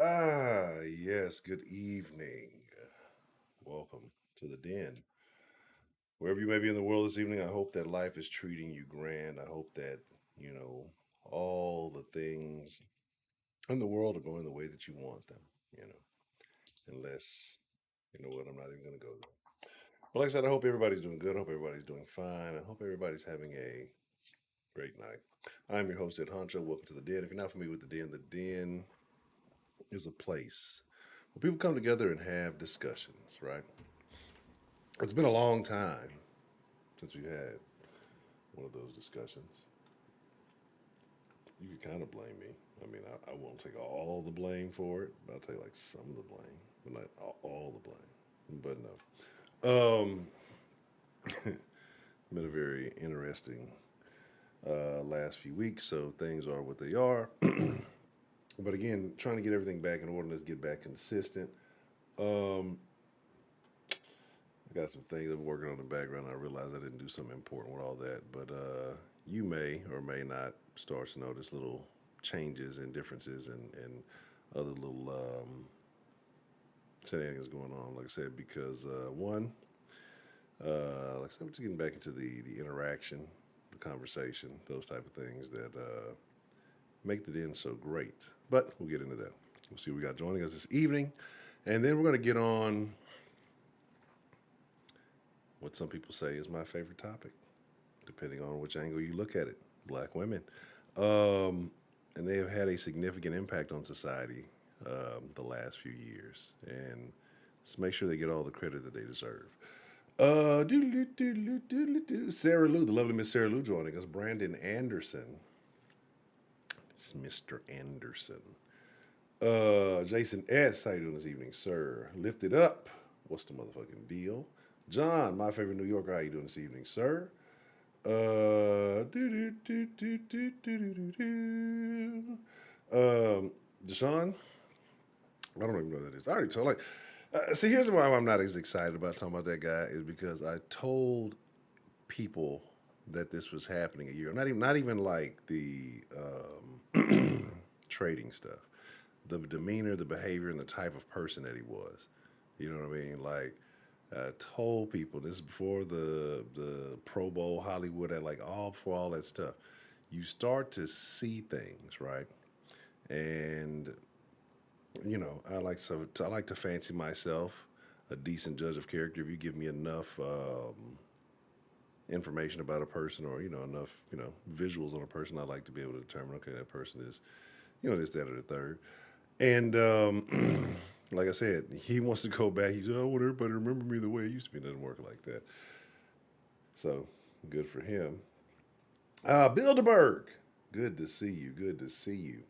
Yes, good evening. Welcome to the den. Wherever you may be in the world this evening, I hope that life is treating you grand. I hope that, you know, all the things in the world are going the way that you want them, you know, unless, you know what, I'm not even going to go there. But like I said, I hope everybody's doing good. I hope everybody's doing fine. I hope everybody's having a great night. I'm your host, Ed Honcho. Welcome to the den. If you're not familiar with the den is a place where people come together and have discussions, right? It's been a long time since we had one of those discussions. You could kind of blame me. I mean, I won't take all the blame for it, but I'll take like some of the blame, but not all the blame. But no, been a very interesting last few weeks. So things are what they are. But again, trying to get everything back in order. Let's get back consistent. Um, I got some things I'm working on in the background. I realized I didn't do something important with all that, but you may or may not start to notice little changes and differences and other little shenanigans going on. Like I said, because like I said, we're just getting back into the interaction, the conversation, those type of things that make the den so great. But we'll get into that. We'll see what we got joining us this evening, and then we're going to get on what some people say is my favorite topic, depending on which angle you look at it. Black women. And they have had a significant impact on society the last few years. And let's make sure they get all the credit that they deserve. Sarah Lou, the lovely Miss Sarah Lou joining us. Brandon Anderson. It's Mr. Anderson. Jason S., how you doing this evening, sir? Lift it up. What's the motherfucking deal? John, my favorite New Yorker, how you doing this evening, sir? Do, do, do, do, do, do, do. Deshaun, I don't even know who that is. I already told see, here's why I'm not as excited about talking about that guy is because I told people that this was happening a year. Not even like the trading stuff, the demeanor, the behavior, and the type of person that he was. You know what I mean? Like I told people this is before the Pro Bowl, Hollywood, and like all before all that stuff. You start to see things, right? And I like to fancy myself a decent judge of character. If you give me enough information about a person, or enough visuals on a person, I like to be able to determine, okay, that person is this, that, or the third. And like I said, he wants to go back. He said, "I want everybody to remember me the way it used to be." It doesn't work like that. So good for him. Bilderberg, good to see you. Good to see you.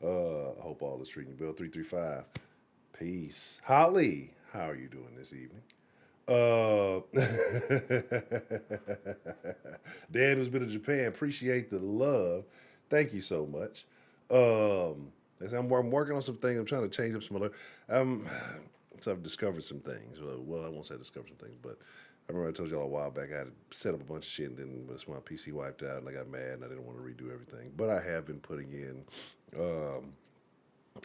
I hope all is treating you. Bill 335. Peace. Holly, how are you doing this evening? Uh, Dan, who's been to Japan, appreciate the love. Thank you so much. I'm working on some things. I'm trying to change up some other. Um, so I've discovered some things. Well, I won't say discovered some things, but I remember I told y'all a while back I had set up a bunch of shit, and then my PC wiped out, and I got mad, and I didn't want to redo everything. But I have been putting in a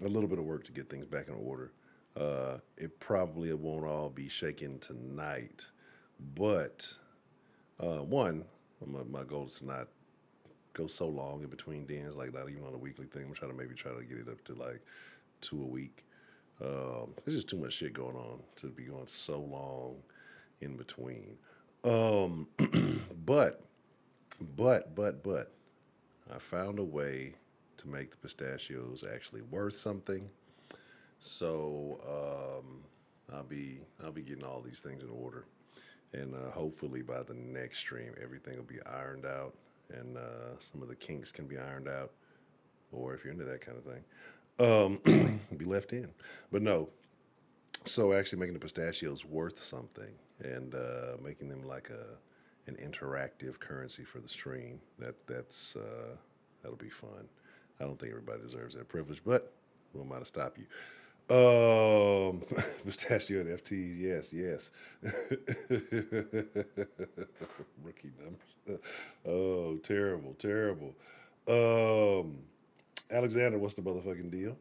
little bit of work to get things back in order. It won't all be shaken tonight, but one, my goal is to not go so long in between dens, like not even on a weekly thing. I'm trying to maybe try to get it up to like two a week. There's just too much shit going on to be going so long in between. But, but, I found a way to make the pistachios actually worth something. So I'll be getting all these things in order, and hopefully by the next stream everything will be ironed out, and some of the kinks can be ironed out, or if you're into that kind of thing, be left in. But no, so actually making the pistachios worth something and making them like an interactive currency for the stream. That'll be fun. I don't think everybody deserves that privilege, but who am I to stop you? Pistachio and FTs, yes, yes. Rookie numbers. Oh, terrible, terrible. Um, Alexander, what's the motherfucking deal?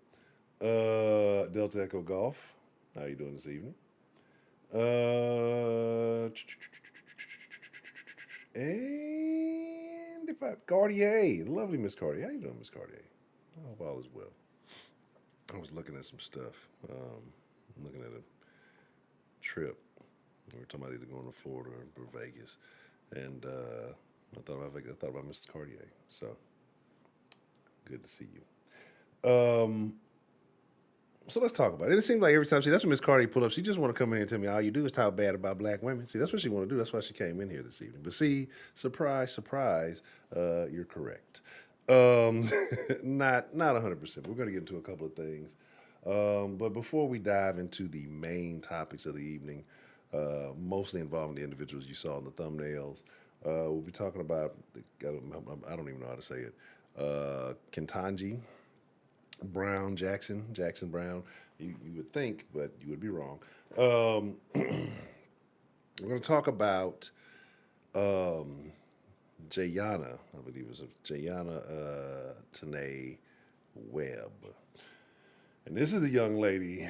Delta Echo Golf. How you doing this evening? Uh, and if I Cartier, lovely Miss Cartier. How you doing, Miss Cartier? I hope all is well. I was looking at some stuff. Looking at a trip. We were talking about either going to Florida or Vegas, and I thought about Vegas. I thought about Mr. Cartier. So good to see you. So let's talk about it. It seems like every time that's when Miss Cartier pull up, she just want to come in here and tell me all you do is talk bad about black women. See, that's what she want to do. That's why she came in here this evening. But see, surprise, surprise, you're correct. Um, not 100%. We're going to get into a couple of things. But before we dive into the main topics of the evening, mostly involving the individuals you saw in the thumbnails, we'll be talking about, I don't even know how to say it, Kentanji Jackson Brown. You would think, but you would be wrong. We're going to talk about um, Jayana, I believe it was Jayana Webb. And this is a young lady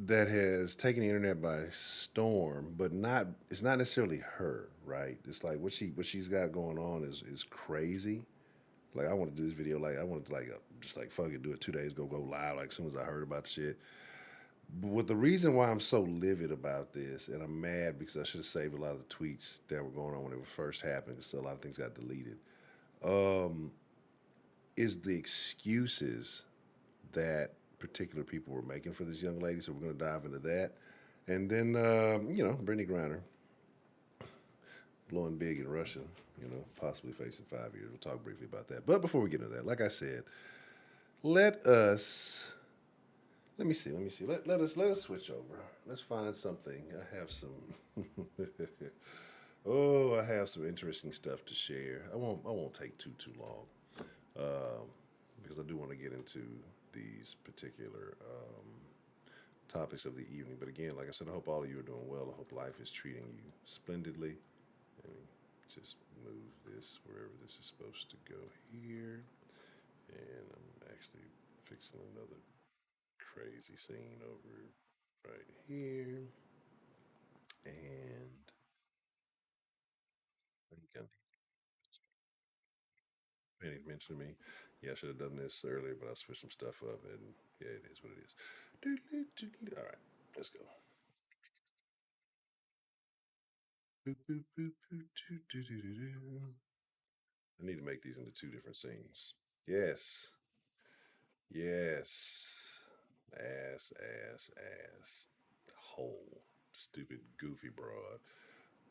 that has taken the internet by storm, but not it's not necessarily her, right? It's like what she's got going on is crazy. Like I want to do this video, like I wanted to just like fuck it, do it 2 days, go live, like as soon as I heard about the shit. But with the reason why I'm so livid about this, and I'm mad because I should have saved a lot of the tweets that were going on when it was first happening, so a lot of things got deleted, um, is the excuses that particular people were making for this young lady. So we're going to dive into that. And then, Brittany Griner blowing big in Russia, possibly facing 5 years. We'll talk briefly about that. But before we get into that, like I said, let us let me see. Let us switch over. Let's find something. I have some oh, I have some interesting stuff to share. I won't take too long. Because I do want to get into these particular topics of the evening. But again, like I said, I hope all of you are doing well. I hope life is treating you splendidly. Let me just move this wherever this is supposed to go here. And I'm actually fixing another crazy scene over right here. And I think I Penny mentioned me. Yeah, I should have done this earlier, but I switched some stuff up, and yeah, it is what it is. All right, let's go. Boop, boop, boop, boop, doo, doo, doo, doo, doo. I need to make these into two different scenes. Yes, yes. Ass. Whole stupid goofy broad.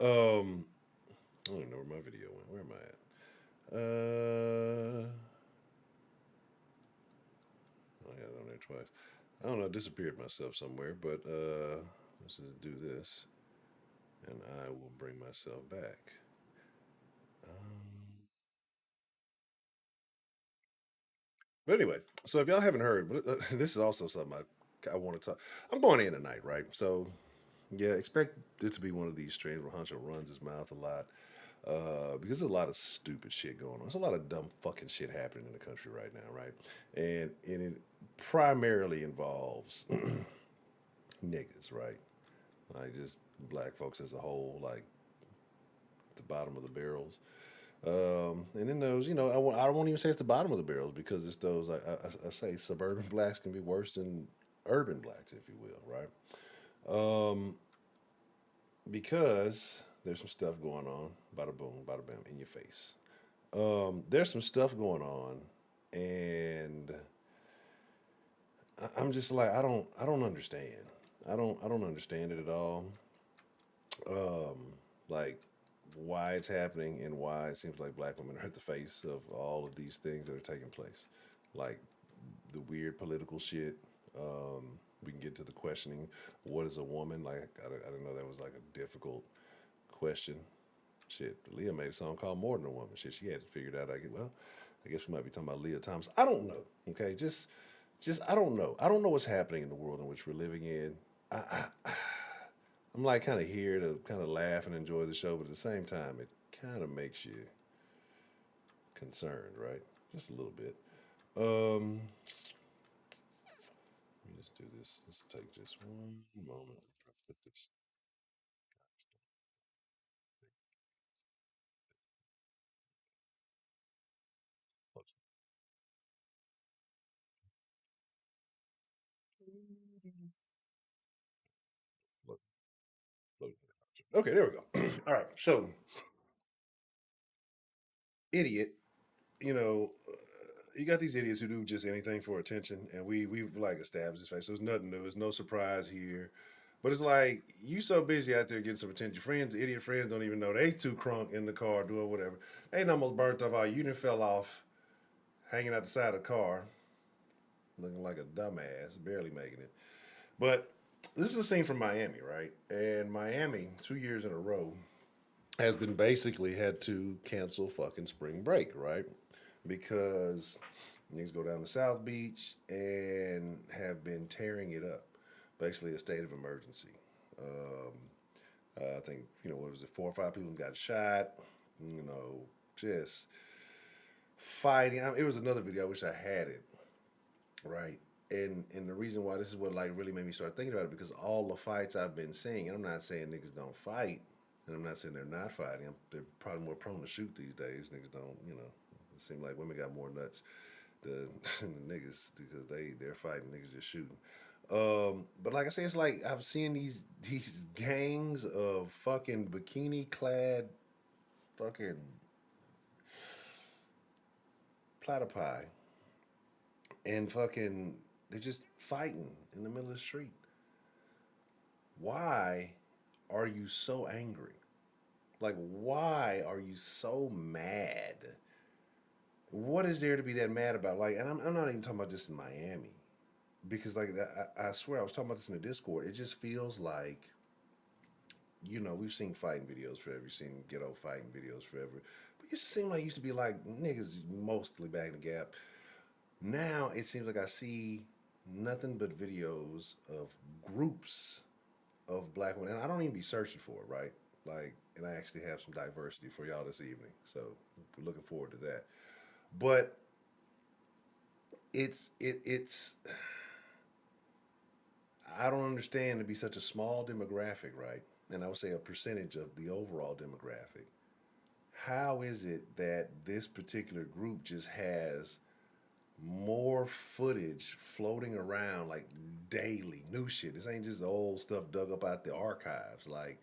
I don't even know where my video went. Where am I at? I got it on there twice. I don't know. I disappeared myself somewhere, but let's just do this, and I will bring myself back. Um, but anyway, so if y'all haven't heard, but this is also something I want to talk. I'm going in tonight, right? So yeah, expect it to be one of these streams where Honcho runs his mouth a lot. Because there's a lot of stupid shit going on. There's a lot of dumb fucking shit happening in the country right now, right? And it primarily involves niggas, right? Like just black folks as a whole, like the bottom of the barrels. And then those, I won't even say it's the bottom of the barrels because it's those, I say suburban blacks can be worse than urban blacks, if you will, right? Um, because there's some stuff going on, bada boom, bada bam, in your face. There's some stuff going on, and I'm just like, I don't understand. I don't understand it at all. Um, like why it's happening and why it seems like black women are at the face of all of these things that are taking place, like the weird political shit. We can get to the questioning. What is a woman? Like I didn't know that was like a difficult question. Shit, Leah made a song called "More Than a Woman." Shit, she had to figure it out. I guess we might be talking about Leah Thomas. I don't know. Okay, just I don't know. I don't know what's happening in the world in which we're living in. I'm like kind of here to kind of laugh and enjoy the show, but at the same time, it kind of makes you concerned, right? Just a little bit. Um, Let's do this. Let's take just one moment. Put this. Okay, there we go. All right, so idiot. You know, you got these idiots who do just anything for attention, and we've like established this fact. So it's nothing new. It's no surprise here. But it's like you so busy out there getting some attention. Your friends, idiot friends, don't even know they too crunk in the car doing whatever. They ain't almost burnt off. All you done fell off, hanging out the side of the car, looking like a dumbass, barely making it. But this is a scene from Miami, right? And Miami, 2 years in a row, has been basically had to cancel fucking spring break, right? Because niggas go down to South Beach and have been tearing it up. Basically, a state of emergency. I think, what was it, 4 or 5 people got shot, you know, just fighting. It was another video, I wish I had it, right? And the reason why this is what like really made me start thinking about it because all the fights I've been seeing, and I'm not saying niggas don't fight, and I'm not saying they're not fighting. They're probably more prone to shoot these days. Niggas don't, It seems like women got more nuts than the niggas because they're fighting. Niggas just shooting. But like I say, it's like I've seen these gangs of fucking bikini clad fucking platypi and fucking they're just fighting in the middle of the street. Why are you so angry? Like, why are you so mad? What is there to be that mad about? Like, and I'm not even talking about this in Miami because, like, I swear I was talking about this in the Discord. It just feels like, we've seen fighting videos forever. We've seen ghetto fighting videos forever. But it used to seem like it used to be like niggas mostly back in the gap. Now it seems like I see nothing but videos of groups of black women. And I don't even be searching for it, right? Like, and I actually have some diversity for y'all this evening. So we're looking forward to that. But it's I don't understand to be such a small demographic, right? And I would say a percentage of the overall demographic. How is it that this particular group just has more footage floating around like daily, new shit? This ain't just old stuff dug up out the archives. Like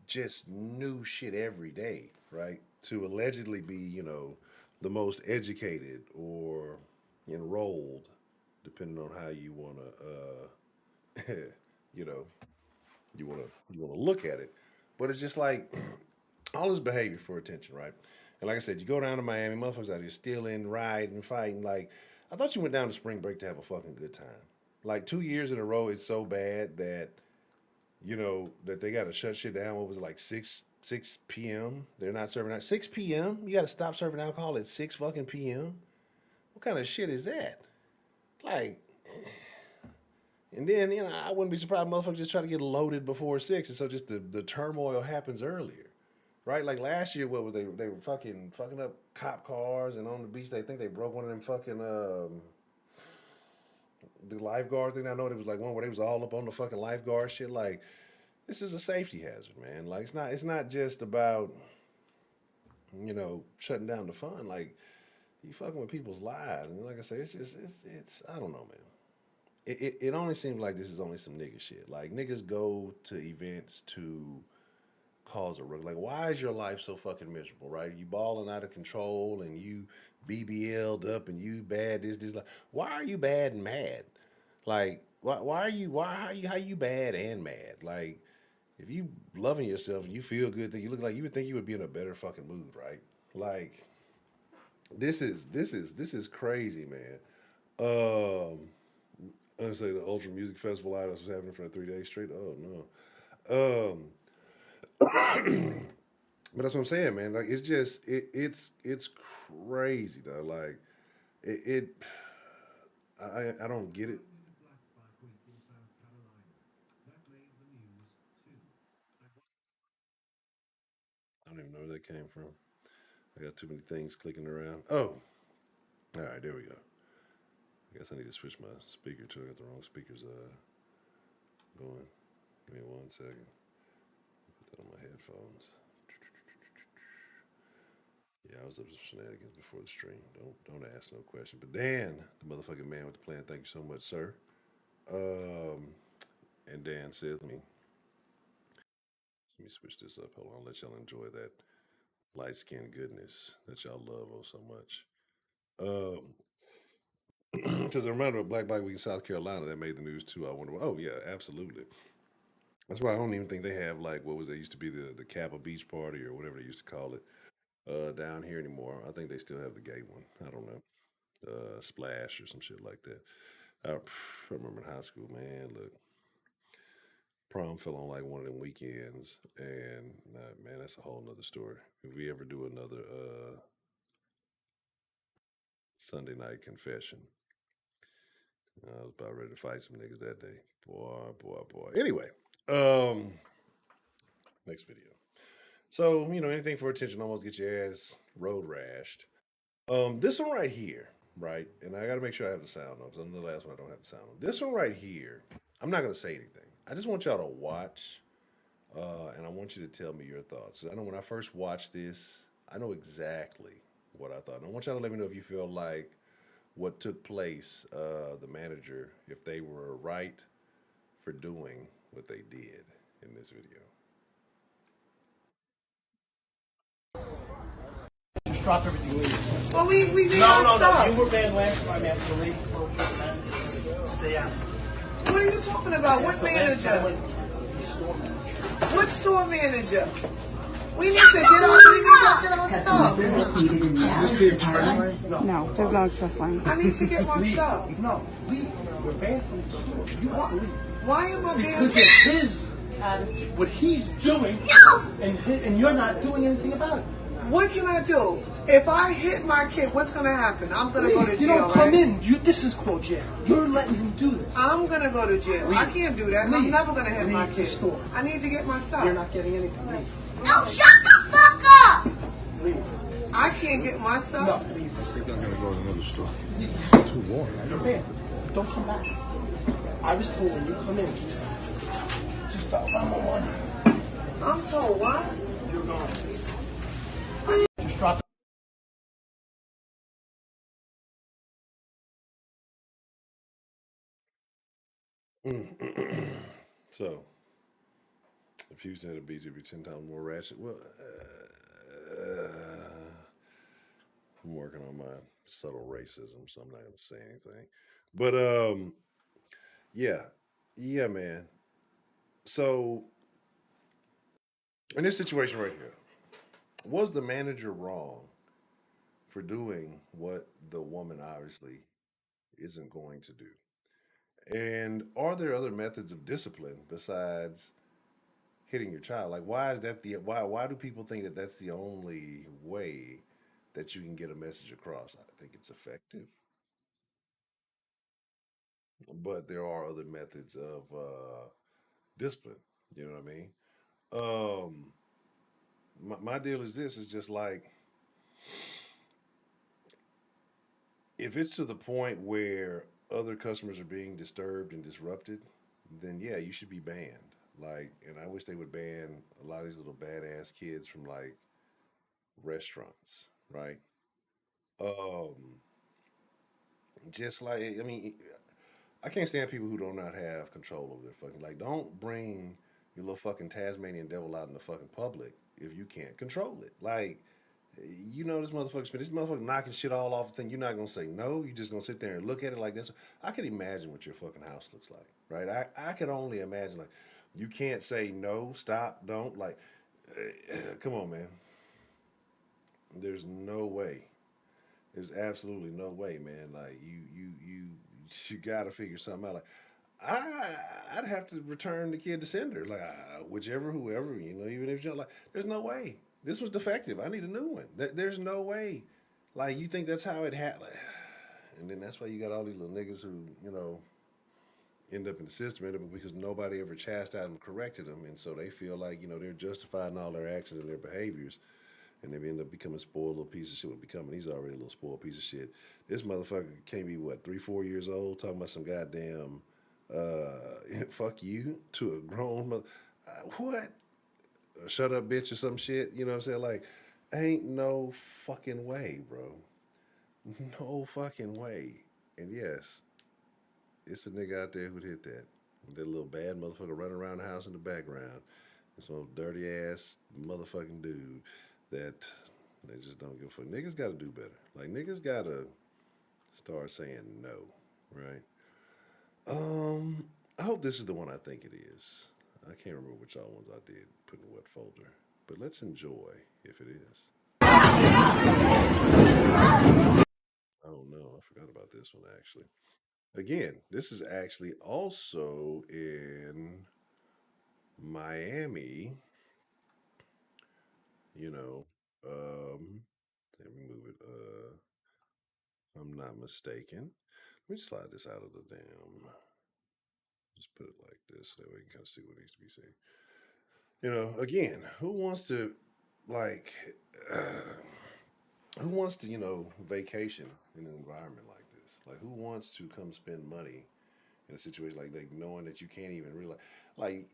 just new shit every day, right? To allegedly be, the most educated or enrolled, depending on how you want to, you know, you want to look at it. But it's just like all this behavior for attention, right? And like I said, you go down to Miami, motherfuckers out here stealing, riding, fighting. Like, I thought you went down to spring break to have a fucking good time. Like 2 years in a row, it's so bad that that they got to shut shit down. What was it like 6 p.m.? They're not serving out 6 p.m. You got to stop serving alcohol at 6 fucking p.m. What kind of shit is that? Like, and then I wouldn't be surprised motherfuckers just try to get loaded before 6, and so just the turmoil happens earlier, right? Like last year, what was they were fucking up cop cars, and on the beach they think they broke one of them fucking the lifeguard thing. I know it was like one where they was all up on the fucking lifeguard shit. Like this is a safety hazard, man. Like it's not just about shutting down the fun. Like you fucking with people's lives, and like I say, it's I don't know, man. It only seems like this is only some nigga shit. Like niggas go to events to cause a ruckus. Like why is your life so fucking miserable, right? You balling out of control and you BBL'd up and you bad this like why are you bad and mad? Like why are you why how you bad and mad? Like if you loving yourself and you feel good, then you look like you would think you would be in a better fucking mood, right? Like this is crazy, man. I say the Ultra Music Festival I was having for 3 days straight. Oh no. But that's what I'm saying, man. Like it's just it's crazy though. Like it I don't get it. I don't even know where that came from. I got too many things clicking around. Oh, all right, there we go. I guess I need to switch my speaker too. I got the wrong speakers going. Give me 1 second. Put that on my headphones. Yeah, I was up to shenanigans before the stream. Don't ask no question. But Dan, the motherfucking man with the plan, thank you so much, sir. And Dan said, let me switch this up. Hold on, let y'all enjoy that light skinned goodness that y'all love oh so much. Because I remember Black Bike Week in South Carolina that made the news too. I wonder, oh yeah, absolutely. That's why I don't even think they have like what was they used to be the Kappa Beach Party or whatever they used to call it down here anymore. I think they still have the gay one. I don't know, Splash or some shit like that. I remember in high school, man. Look, prom fell on like one of them weekends, and man, that's a whole nother story. If we ever do another Sunday night confession, I was about ready to fight some niggas that day. Boy, boy, boy. Anyway, um, next video. So, anything for attention almost get your ass road rashed. This one right here, right? And I got to make sure I have the sound on because on the last one I don't have the sound on. This one right here, I'm not going to say anything. I just want y'all to watch, and I want you to tell me your thoughts. I know when I first watched this, I know exactly what I thought. And I want y'all to let me know if you feel like what took place, the manager, if they were right for doing what they did in this video. Just drop everything. Leave. Well, we did No. You were banned last time after the league for a stay out. What are you talking about? What manager? What store manager? We need to get our stuff. Is this the express lane? No, there's no express lane. I need to get my stuff. No, leave. You're banned from the store. You want to leave. Why am I being Because it's his attitude, what he's doing, and you're not doing anything about it. What can I do? If I hit my kid, what's going to happen? I'm going to go to jail. You don't come right? in. This is called jail. You're letting him do this. I'm going to go to jail. Leave. I can't do that. Leave. I'm never going to hit Leave my the kid. store. I need to get my stuff. You're not getting anything. Leave. No, shut the fuck up! Leave. I can't get my stuff. No, leave. I think I'm gonna go to another store. It's too warm. You're banned. Don't come back. I was told when you come in, just dial 911. I'm told what? You're gone. Just drop it. So, if Houston had a beach, it'd be 10 times more ratchet. Well, I'm working on my subtle racism, so I'm not going to say anything. But yeah, man. So, in this situation right here, was the manager wrong for doing what the woman obviously isn't going to do? And are there other methods of discipline besides hitting your child? Like, why is that the why do people think that that's the only way that you can get a message across? I think it's effective, but there are other methods of discipline. You know what I mean? My deal is this: is just like if it's to the point where other customers are being disturbed and disrupted, then yeah, you should be banned. Like, and I wish they would ban a lot of these little badass kids from like restaurants, right? Um, just like I mean, I can't stand people who do not have control over their fucking like. Don't bring your little fucking Tasmanian devil out in the fucking public if you can't control it. Like, this motherfucker, this motherfucker knocking shit all off the thing. You're not gonna say no. You're just gonna sit there and look at it like this. I can imagine what your fucking house looks like, right? I can only imagine like you can't say no, stop, don't like. Come on, man. There's no way. There's absolutely no way, man. Like you got to figure something out. Like I'd have to return the kid to sender, like whichever, whoever, even if you're like, there's no way. This was defective. I need a new one. There's no way. Like you think that's how it happened, and then that's why you got all these little niggas who end up in the system, because nobody ever chastised them, corrected them, and so they feel like they're justified in all their actions and their behaviors, and they end up becoming a spoiled little piece of shit. He's already a little spoiled piece of shit. This motherfucker can't be, what, 3, 4 years old, talking about some goddamn fuck you to a grown mother. What? Shut up, bitch, or some shit. You know what I'm saying? Like, ain't no fucking way, bro. No fucking way. And yes, it's a nigga out there who'd hit that. That little bad motherfucker running around the house in the background. This little dirty ass motherfucking dude that they just don't give a fuck. Niggas gotta do better. Like, niggas gotta start saying no, right? I hope this is the one I think it is. I can't remember which all ones I did put in what folder. But let's enjoy if it is. Oh no, I forgot about this one actually. Again, this is actually also in Miami. You know, let me move it. If I'm not mistaken. Let me slide this out of the damn. Just put it like this, so that we can kind of see what needs to be seen. You know, again, who wants to, like, who wants to, vacation in an environment like this? Like, who wants to come spend money in a situation like that, knowing that you can't even realize? Like,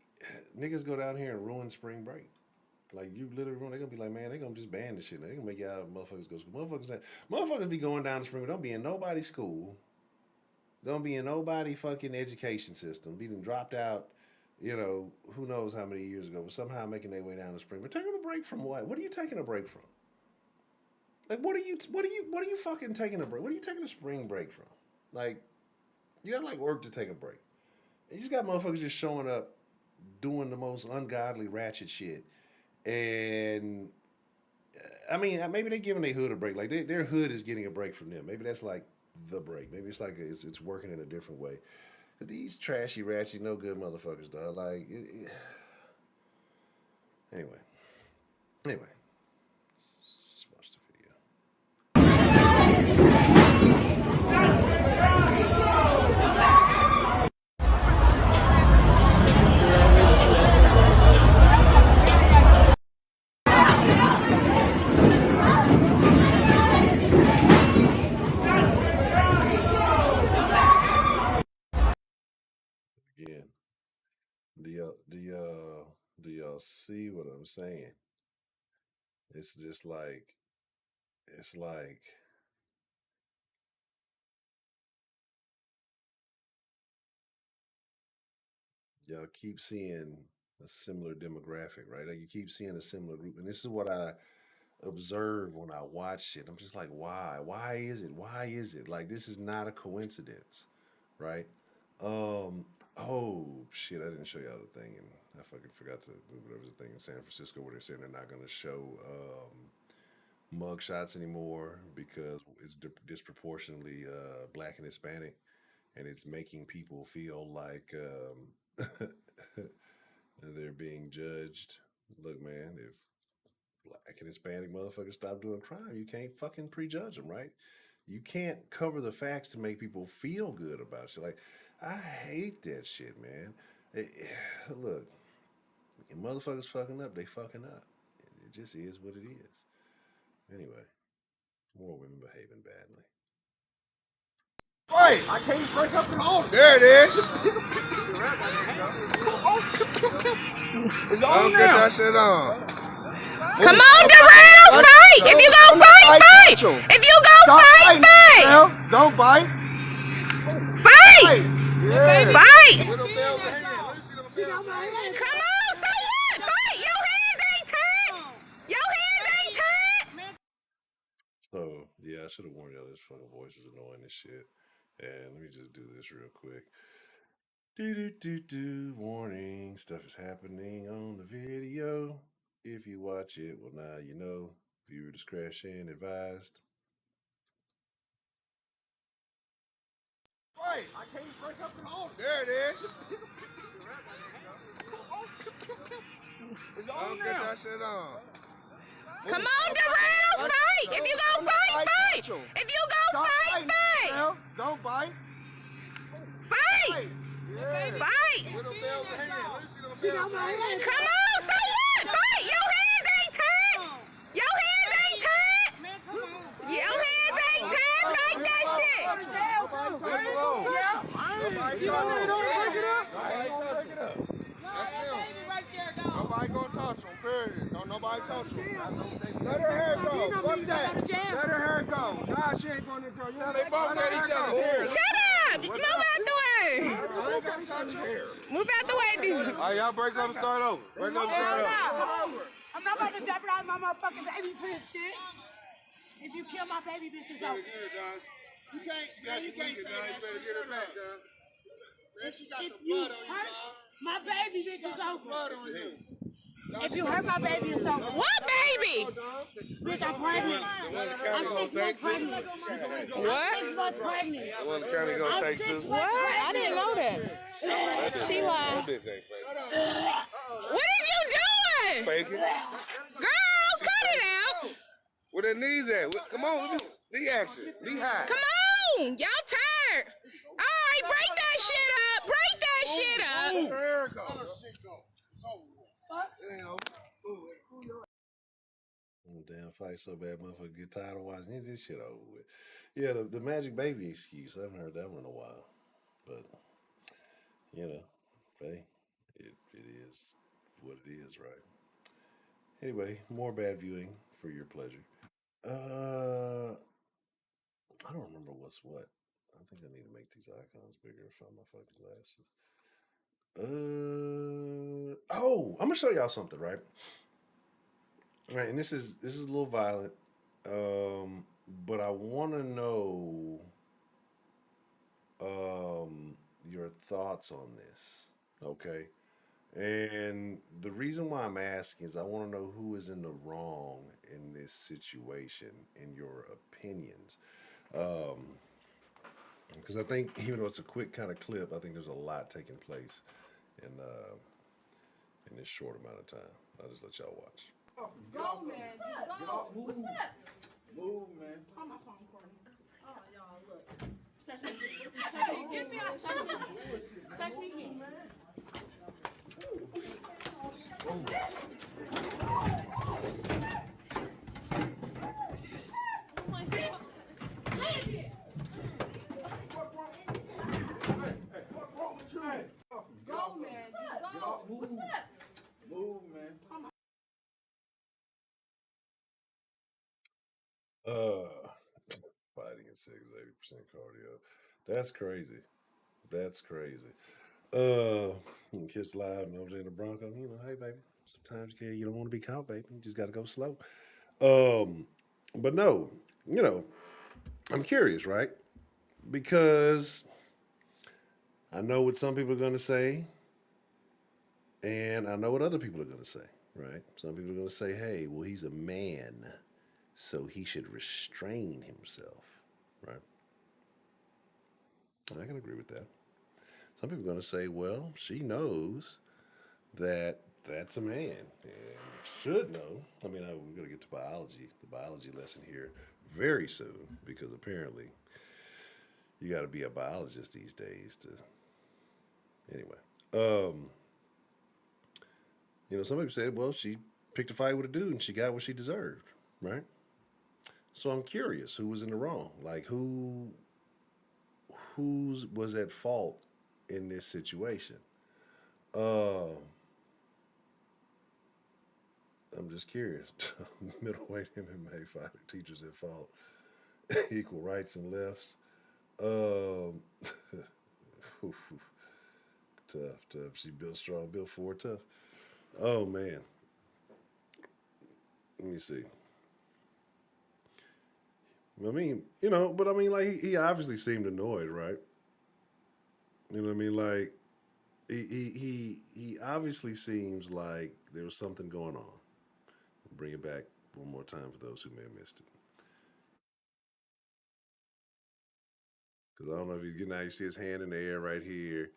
niggas go down here and ruin spring break. Like, you literally ruin. They're gonna be like, man, they're gonna just ban this shit. They're gonna make y'all motherfuckers go to school. Motherfuckers be going down to spring break. Don't be in nobody's school. Don't be in nobody fucking education system. Being dropped out, who knows how many years ago, but somehow making their way down to spring. But taking a break from what? What are you taking a break from? Like, what are you fucking taking a break? What are you taking a spring break from? Like, you gotta like work to take a break. And you just got motherfuckers just showing up, doing the most ungodly ratchet shit. And I mean, maybe they're giving their hood a break. Like their hood is getting a break from them. Maybe that's like the break. Maybe it's like it's working in a different way. But these trashy, ratchet, no good motherfuckers, dog. Like, anyway, let's watch the video. Again, do y'all see what I'm saying? It's just like, y'all keep seeing a similar demographic, right? Like, you keep seeing a similar group. And this is what I observe when I watch it. I'm just like, why? Why is it? Why is it? Like, this is not a coincidence, right? Oh shit, I didn't show y'all the thing, and I fucking forgot to move it over the thing in San Francisco where they're saying they're not gonna show mug shots anymore because it's disproportionately black and Hispanic, and it's making people feel like they're being judged. Look, man, if black and Hispanic motherfuckers stop doing crime, you can't fucking prejudge them, right? You can't cover the facts to make people feel good about shit. Like, I hate that shit, man. Look, if motherfuckers fucking up, they fucking up. It just is what it is. Anyway, more women behaving badly. Wait, I can't break up the hole. There it is. It's on now. Get that shit on. Come on, Darrell, fight! If you go fight, fight! If you go fight, fight! Don't bite. Fight! Yeah. Fight! With them bells in hand. Let me see them bells in hand. Come on, say what? Fight! Your hands ain't tied! Your hands ain't tied! So, yeah, I should have warned y'all this fucking voice is annoying as shit. And let me just do this real quick. Warning, stuff is happening on the video. If you watch it, well, now you know. Viewer discretion advised. Wait, I can't break up the hole. There it is. It's on now. Get that shit on. Come on, Darrell, fight! If you go fight, fight! If you go fight, fight! Don't bite. Fight! Yeah. Fight! With them bells in hand. Let me see them bells in hand. Come on, say what? Fight! Your hands ain't tied! Your hands I told you. Let her hair go. Fuck that. Let her hair go. Nah, she ain't going to jail. Now they both got each other's hair. Shut up! Move out the way! Move out the way, dude. All right, y'all break up and start over. Break up and start over. I'm not about to jeopardize my motherfucking baby for this shit. If you kill my baby, bitch, it's over. You can't say that. You better get her back, John. She got some blood on you, John. My baby, bitch, it's over. Blood on you. If you hurt my baby, it's over. What baby? Bitch, I'm pregnant. I'm 6 months pregnant. What? 6 months pregnant. Well, the county gonna take this. What? I didn't know that. She lied. That bitch ain't fake. What are you doing? Faking. Girl, cut it out. Where their knees at? Come on, let me knee action. Knee high. Come on. Y'all tired. All right, break that shit up. Break that shit up. There it goes. Damn fight so bad, motherfucker get tired of watching this shit over with. Yeah, the magic baby excuse. I haven't heard that one in a while. But, you know, hey, it is what it is, right? Anyway, more bad viewing for your pleasure. I don't remember what's what. I think I need to make these icons bigger and find my fucking glasses. I'm gonna show y'all something, right? Right, and this is a little violent, but I want to know your thoughts on this, okay? And the reason why I'm asking is I want to know who is in the wrong in this situation, in your opinions. Because I think even though it's a quick kind of clip, I think there's a lot taking place in this short amount of time. I'll just let y'all watch. Go, man. Just go. What's up? Move, man. On my phone, Courtney. Oh, y'all, look. Touch me. Hey, get me out. Touch me. Touch me again. Oh, my God. Let it. Go, man. Just go. What's up? Move, man. Fighting at 80% cardio. That's crazy. That's crazy. Kids live and over in the Bronco. You know, hey baby. Sometimes you don't want to be caught, baby. You just got to go slow. But no, you know, I'm curious, right? Because I know what some people are going to say, and I know what other people are going to say, right? Some people are going to say, hey, well, he's a man, so he should restrain himself, right? And I can agree with that. Some people are going to say, well, she knows that that's a man and should know. I mean, we're going to get to biology, the biology lesson here very soon, because apparently you got to be a biologist these days to. Anyway, you know, some people said, well, she picked a fight with a dude and she got what she deserved, right? So I'm curious, who was in the wrong? Like, who was at fault in this situation? I'm just curious. Middleweight MMA fighter, teachers at fault, equal rights and lefts. Tough. She built strong, built forward, tough. Oh man. Let me see. I mean, you know, but I mean, like he obviously seemed annoyed, right? You know what I mean? Like he obviously seems like there was something going on. Bring it back one more time for those who may have missed it. Because I don't know if he's getting out. You see his hand in the air right here.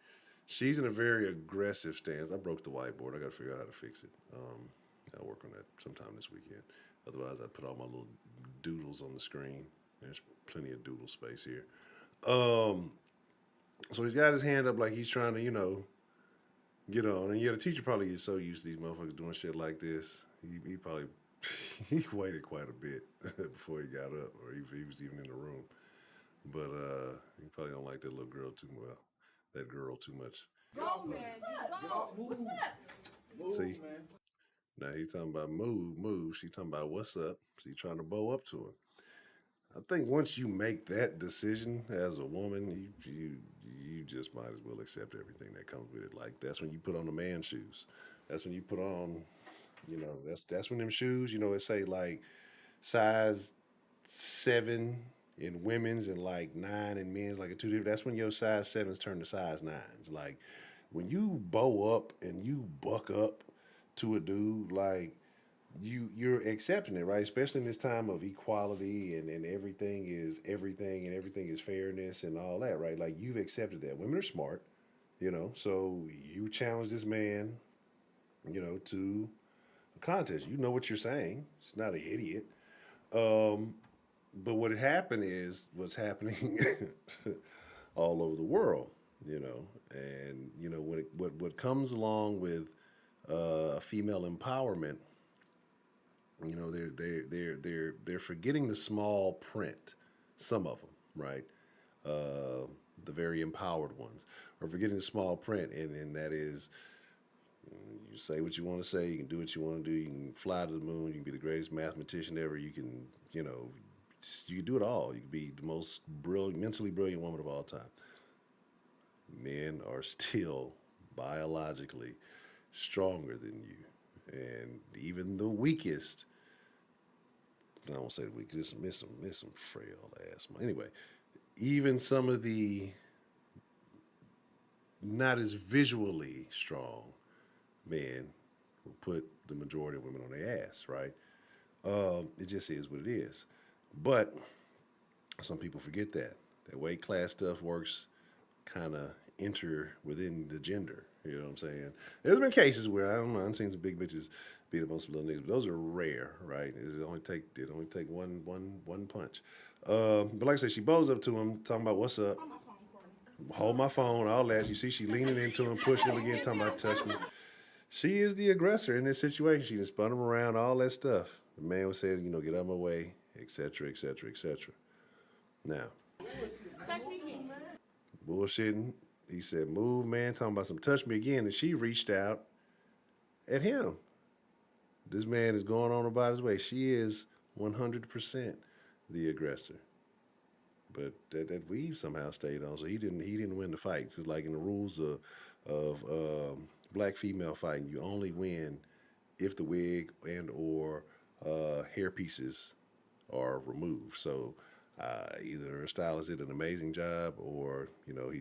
She's in a very aggressive stance. I broke the whiteboard. I got to figure out how to fix it. I'll work on that sometime this weekend. Otherwise, I put all my little doodles on the screen. There's plenty of doodle space here. So he's got his hand up like he's trying to, you know, get on. And yeah, the teacher probably is so used to these motherfuckers doing shit like this. He probably he waited quite a bit before he got up, or he was even in the room. But he probably don't like that little girl too well. That girl too much. Go, man. Just go. What's up? See, Now he's talking about move. She talking about what's up. She trying to bow up to him. I think once you make that decision as a woman, you just might as well accept everything that comes with it. Like that's when you put on the man shoes. That's when you put on, that's when them shoes, it say like size 7 in women's and like 9 in men's, like a 2 different. That's when your size 7s turn to size 9s. Like when you bow up and you buck up to a dude, like you're accepting it, right? Especially in this time of equality and everything is everything and everything is fairness and all that, right? Like you've accepted that. Women are smart, so you challenge this man, to a contest. You know what you're saying. He's not an idiot. But what happened is what's happening all over the world, and when what comes along with female empowerment, they're forgetting the small print. Some of them, right? The very empowered ones are forgetting the small print, and that is, you say what you want to say, you can do what you want to do, you can fly to the moon, you can be the greatest mathematician ever, you can, you can do it all. You can be the most brilliant, mentally brilliant woman of all time. Men are still biologically stronger than you, and even the weakest. I won't say the weakest. There's some frail ass. Anyway, even some of the not as visually strong men will put the majority of women on their ass, right? It just is what it is. But some people forget that weight class stuff works kind of enter within the gender. You know what I'm saying? There's been cases where I don't know. I've seen some big bitches beat up on some little niggas, but those are rare, right? It only take one punch. But like I said, she bows up to him, talking about what's up. Hold my phone, all that. You see, she leaning into him, pushing him again, talking about touch me. She is the aggressor in this situation. She just spun him around, all that stuff. The man was saying, get out of my way, etc., etc., etc. Now, bullshitting. He said, move, man, talking about some touch me again. And she reached out at him. This man is going on about his way. She is 100% the aggressor. But that weave somehow stayed on, so he didn't win the fight. Because like in the rules of black female fighting, you only win if the wig and or hair pieces are removed. So either her stylist did an amazing job, or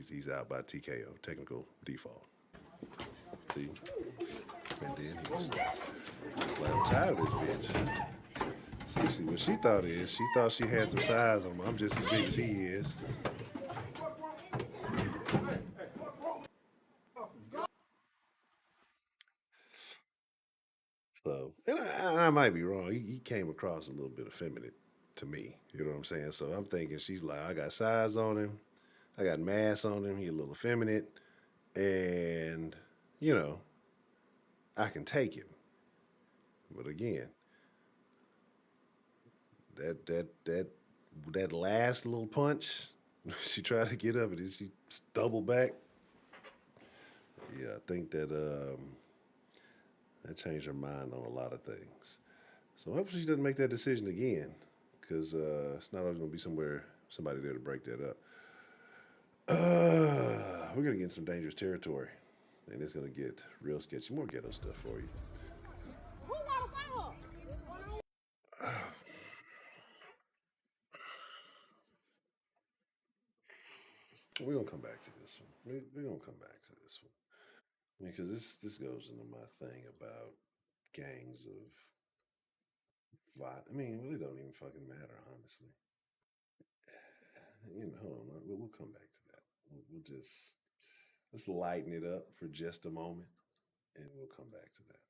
he's out by TKO, technical default. See, and then he was like, I'm tired of this bitch. See what she thought is, she thought she had some size on him. I'm just as big as he is. So, and I might be wrong. He came across a little bit effeminate to me. You know what I'm saying? So I'm thinking she's like, I got size on him, I got mass on him. He a little effeminate, and I can take him. But again, that last little punch, she tried to get up and she doubled back. Yeah, I think that changed her mind on a lot of things. So hopefully she doesn't make that decision again, because it's not always going to be somebody there to break that up. We're going to get in some dangerous territory, and it's going to get real sketchy. More ghetto stuff for you. We're going to come back to this one. We're going to come back to this one. Because this goes into my thing about gangs of violence. I mean, it really don't even fucking matter, honestly. Hold on. We'll come back to that. We'll just let's lighten it up for just a moment, and we'll come back to that.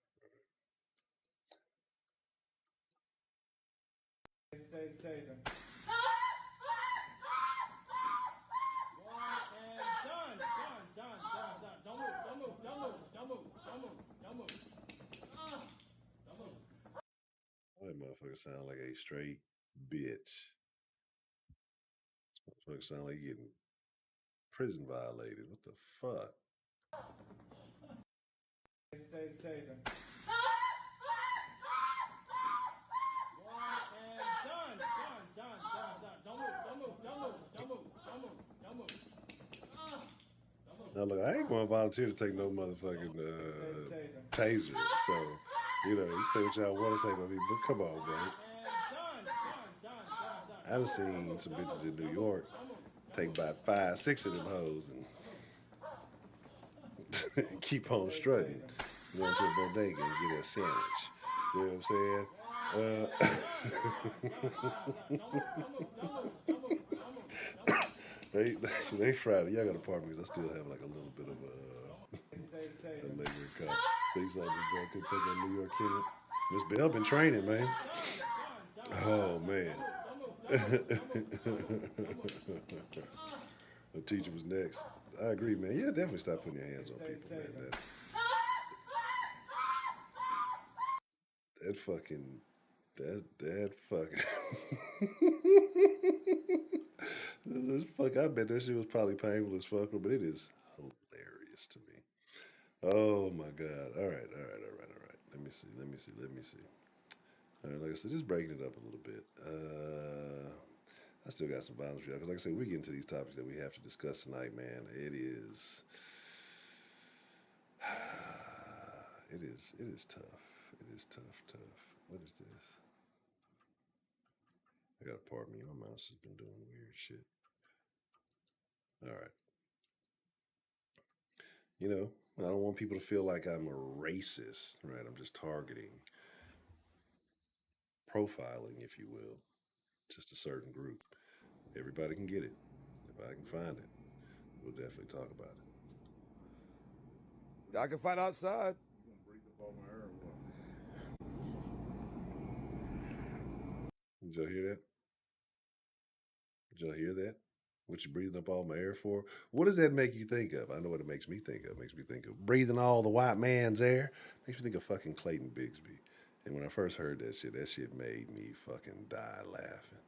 That motherfucker sound like a straight bitch. Motherfucker sound like you getting prison violated. What the fuck? Now look, I ain't going to volunteer to take no motherfucking taser. So, you know, you say what y'all want to say about me, but come on, bro. I done seen some bitches in New York take about 5, 6 of them hoes and keep on strutting. Go into a bodega and get a sandwich. You know what I'm saying? They Friday. Y'all got a part because I still have like a little bit of a lingering cough. So you saw me go could take that New York kid. Miss Bell been training, man. Oh man. The teacher was next. I agree, man. Yeah, definitely stop putting your hands on people, man. That fucking. This fuck, I bet that shit was probably painful as fuck, but it is hilarious to me. Oh my god. All right. Let me see. All right, like I said, just breaking it up a little bit. I still got some violence for y'all, because like I said, we get into these topics that we have to discuss tonight, man. It is tough. It is tough. What is this? I gotta pardon me, my mouse has been doing weird shit. All right. You know, I don't want people to feel like I'm a racist, right? I'm just targeting, profiling, if you will, just a certain group. Everybody can get it. If I can find it, we'll definitely talk about it. I can fight outside. Did y'all hear that? Did y'all hear that? What you breathing up all my air for? What does that make you think of? I know what it makes me think of. It makes me think of breathing all the white man's air. It makes me think of fucking Clayton Bigsby. And when I first heard that shit made me fucking die laughing.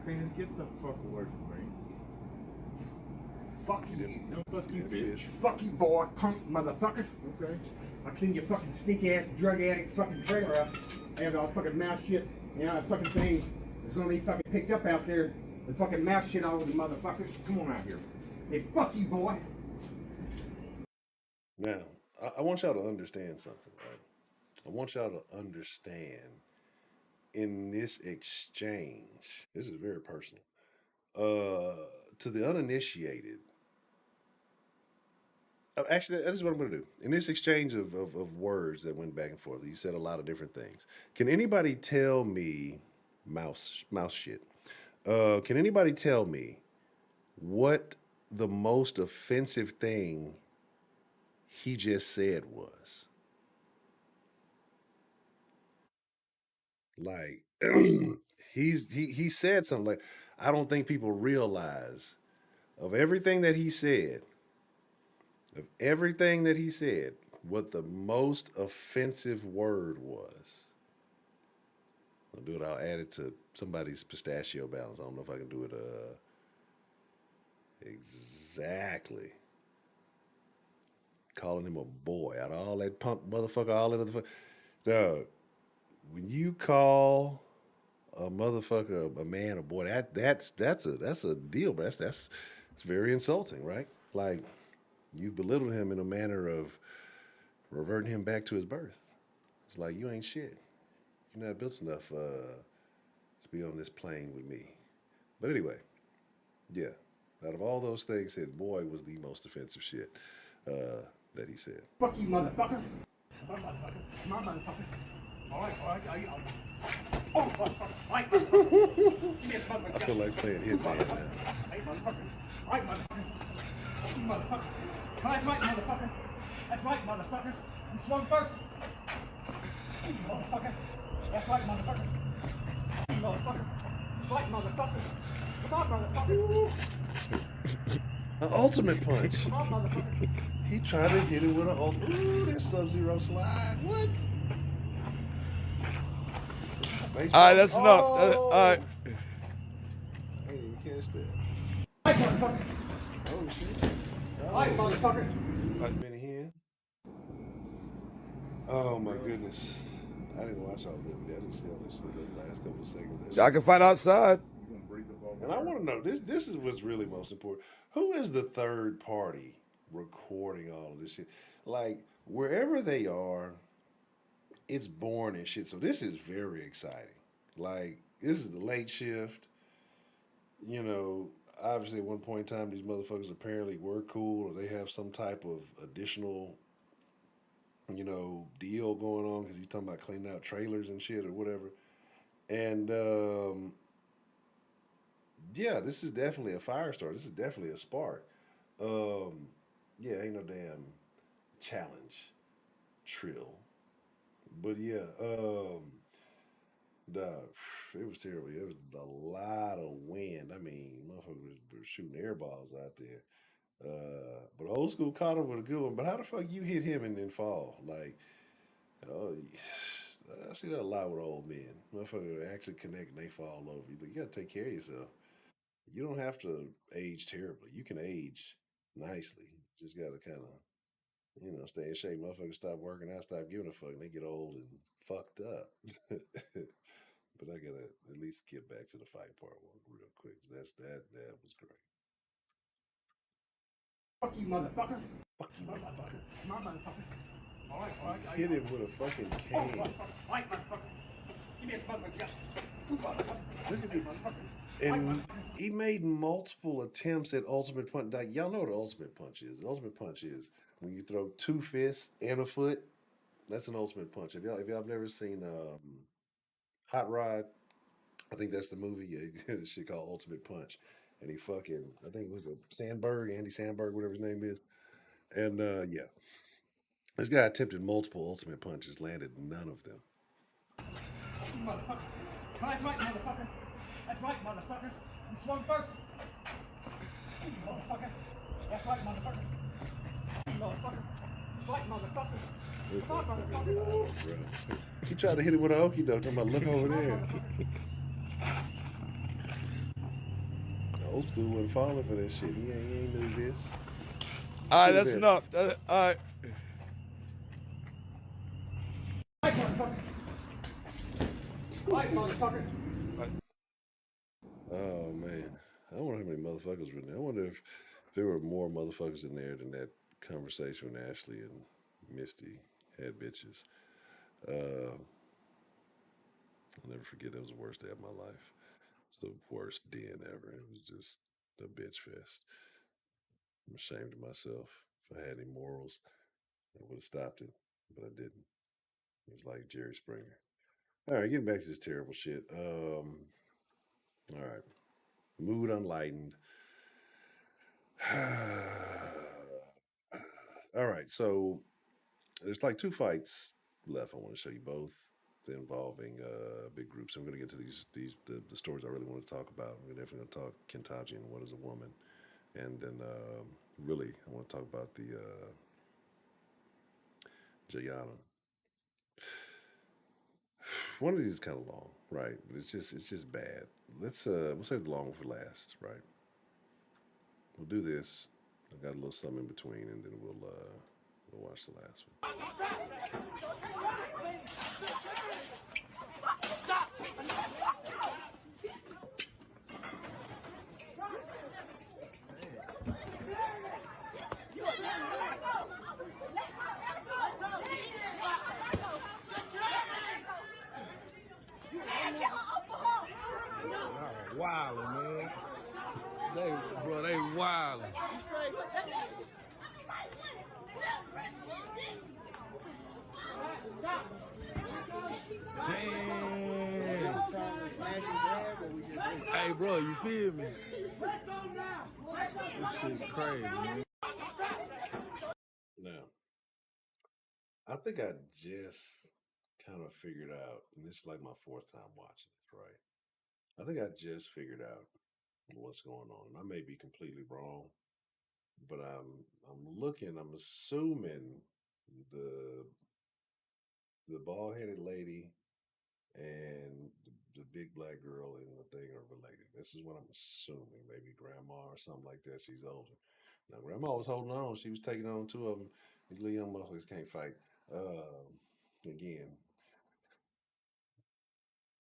Man, get the fuck away from me. Fuck you. No, fuck you, bitch. Fuck you, boy. Punk motherfucker. Okay. I'll clean your fucking sneaky ass drug addict fucking trailer up. I have all fucking mouse shit. You know, that fucking thing is gonna be fucking picked up out there. The fucking mouse shit all over the motherfuckers. Come on out here. Hey, fuck you, boy. Now, I want y'all to understand something, right? I want y'all to understand in this exchange, this is very personal, to the uninitiated. Actually, this is what I'm going to do. In this exchange of words that went back and forth, you said a lot of different things. Can anybody tell me, mouse shit, can anybody tell me what the most offensive thing he just said was? Like, he said something like, I don't think people realize of everything that he said, what the most offensive word was. I'll do it. I'll add it to somebody's pistachio balance. I don't know if I can do it exactly. Calling him a boy out of all that punk motherfucker, all that other. Dog, when you call a motherfucker a man or boy, that's a deal, but that's very insulting, right? Like, you've belittled him in a manner of reverting him back to his birth. It's like, you ain't shit. You're not built enough to be on this plane with me. But anyway, yeah. Out of all those things, said boy was the most offensive shit that he said. Fuck you, motherfucker. Come on, motherfucker. Come on, motherfucker. All right. Oh, motherfucker. All right, motherfucker. I feel like playing Hitman now. Hey, motherfucker. All right, motherfucker. You motherfucker. That's right, motherfucker. That's right, motherfucker. You swung first. You motherfucker. That's right, motherfucker. You motherfucker. That's right, motherfucker. Come on, motherfucker. An ultimate punch. Come on, motherfucker. He tried to hit it with an ultimate. Ooh, that Sub-Zero slide. What? All right, that's enough. All right. I didn't even catch that. All right, motherfucker. Oh, shit. All right, motherfucker. Been here. Oh, my goodness. I didn't watch all of it. I didn't see all this the last couple of seconds. I can fight outside. You gonna breathe up all And I want to know this. This is what's really most important. Who is the third party recording all of this shit? Like wherever they are, it's born and shit. So this is very exciting. Like this is the late shift. You know, obviously at one point in time, these motherfuckers apparently were cool, or they have some type of additional, deal going on because he's talking about cleaning out trailers and shit or whatever. And yeah, this is definitely a fire start. This is definitely a spark. Um, yeah, ain't no damn challenge trill, but yeah, dog, it was terrible. It was a lot of wind. I mean, motherfuckers were shooting air balls out there. But old school caught him with a good one. But how the fuck you hit him and then fall? Like, oh, I see that a lot with old men. Motherfucker actually connect and they fall over. You gotta take care of yourself. You don't have to age terribly. You can age nicely. Just gotta kind of, stay in shape. Motherfuckers stop working out, stop giving a fuck, and they get old and fucked up. But I gotta at least get back to the fight part real quick. That was great. Fuck you, motherfucker. Fuck you, motherfucker. Come on, motherfucker. All right. Hit him with a fucking Oh, can. motherfucker. All right, motherfucker. Give me a motherfucker. Just. Look at the. And he made multiple attempts at ultimate punch. Like, y'all know what the ultimate punch is. The ultimate punch is when you throw two fists and a foot. That's an ultimate punch. If y'all have never seen Hot Rod, I think that's the movie. Yeah, this shit called Ultimate Punch. And he fucking, I think it was Andy Sandberg, whatever his name is. And yeah, this guy attempted multiple ultimate punches, landed none of them. Motherfucker. That's right, motherfucker. That's right, motherfucker. You swung first. Motherfucker. That's right, motherfucker. Motherfucker. That's right, motherfucker. Come on, motherfucker. He tried to hit him with an okie doke. Talking about look over there. Old school wasn't falling for that shit. He ain't knew this. All right, that's enough. All right. Right, motherfucker. Right, motherfucker. Oh man, I wonder how many motherfuckers were in there. I wonder if there were more motherfuckers in there than that conversation when Ashley and Misty had bitches. I'll never forget. That was the worst day of my life. It's the worst den ever. It was just a bitch fest. I'm ashamed of myself. If I had any morals, I would have stopped it, but I didn't. It was like Jerry Springer. All right, getting back to this terrible shit. All right, mood unlightened. All right, so there's like two fights left. I want to show you both. They're involving big groups. I'm going to get to the stories I really want to talk about. We're definitely going to talk Kentaji and What is a Woman, and then really I want to talk about the Jayana. One of these is kind of long, right? But it's just bad. We'll save the long one for last, right? We'll do this. I got a little something in between, and then we'll watch the last one. Wildin', man. They wildin'. Damn. Hey, bro, you feel me? This shit crazy, man. Now, I think I just kind of figured out, and this is like my fourth time watching it, right? I think I just figured out what's going on. I may be completely wrong, but I'm assuming the bald headed lady and the big black girl in the thing are related. This is what I'm assuming. Maybe grandma or something like that. She's older. Now, grandma was holding on. She was taking on two of them. These little young motherfuckers can't fight. Again,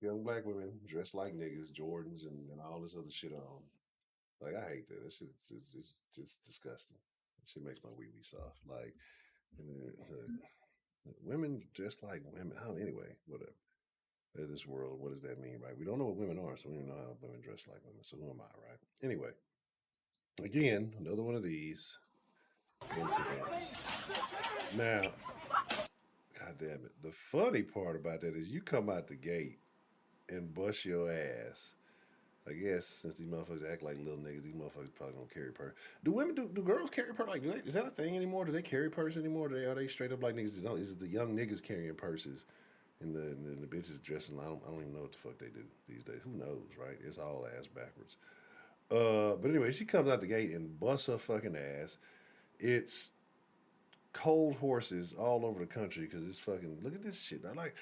Young black women dressed like niggas, Jordans, and all this other shit on. Like, I hate that. That shit, it's disgusting. That shit makes my wee wee soft. Like, women dressed like women. Anyway, whatever. There's this world. What does that mean, right? We don't know what women are, so we don't know how women dress like women. So who am I, right? Anyway, again, another one of these incidents. Now, God damn it. The funny part about that is you come out the gate and bust your ass. I guess since these motherfuckers act like little niggas, these motherfuckers probably don't carry purse. Do women do girls carry purse? Like, is that a thing anymore? Do they carry purse anymore? Are they straight up like niggas? Is it the young niggas carrying purses and the bitches dressing? I don't even know what the fuck they do these days. Who knows, right? It's all ass backwards. But anyway, she comes out the gate and busts her fucking ass. It's cold horses all over the country because it's fucking. Look at this shit. I like.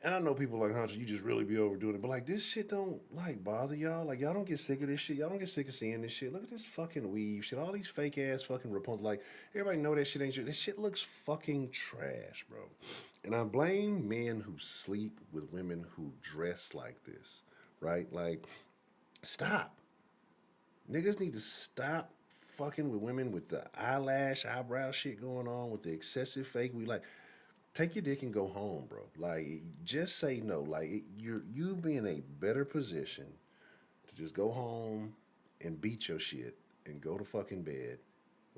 And I know people like Honcho, you just really be overdoing it, but like this shit don't like bother y'all. Like y'all don't get sick of this shit. Y'all don't get sick of seeing this shit. Look at this fucking weave shit. All these fake ass fucking Rapunzel. Like everybody know that shit ain't true. This shit looks fucking trash, bro. And I blame men who sleep with women who dress like this, right? Like, stop. Niggas need to stop fucking with women with the eyebrow shit going on, with the excessive fake. We like. Take your dick and go home, bro. Like, just say no. Like, you be in a better position to just go home and beat your shit and go to fucking bed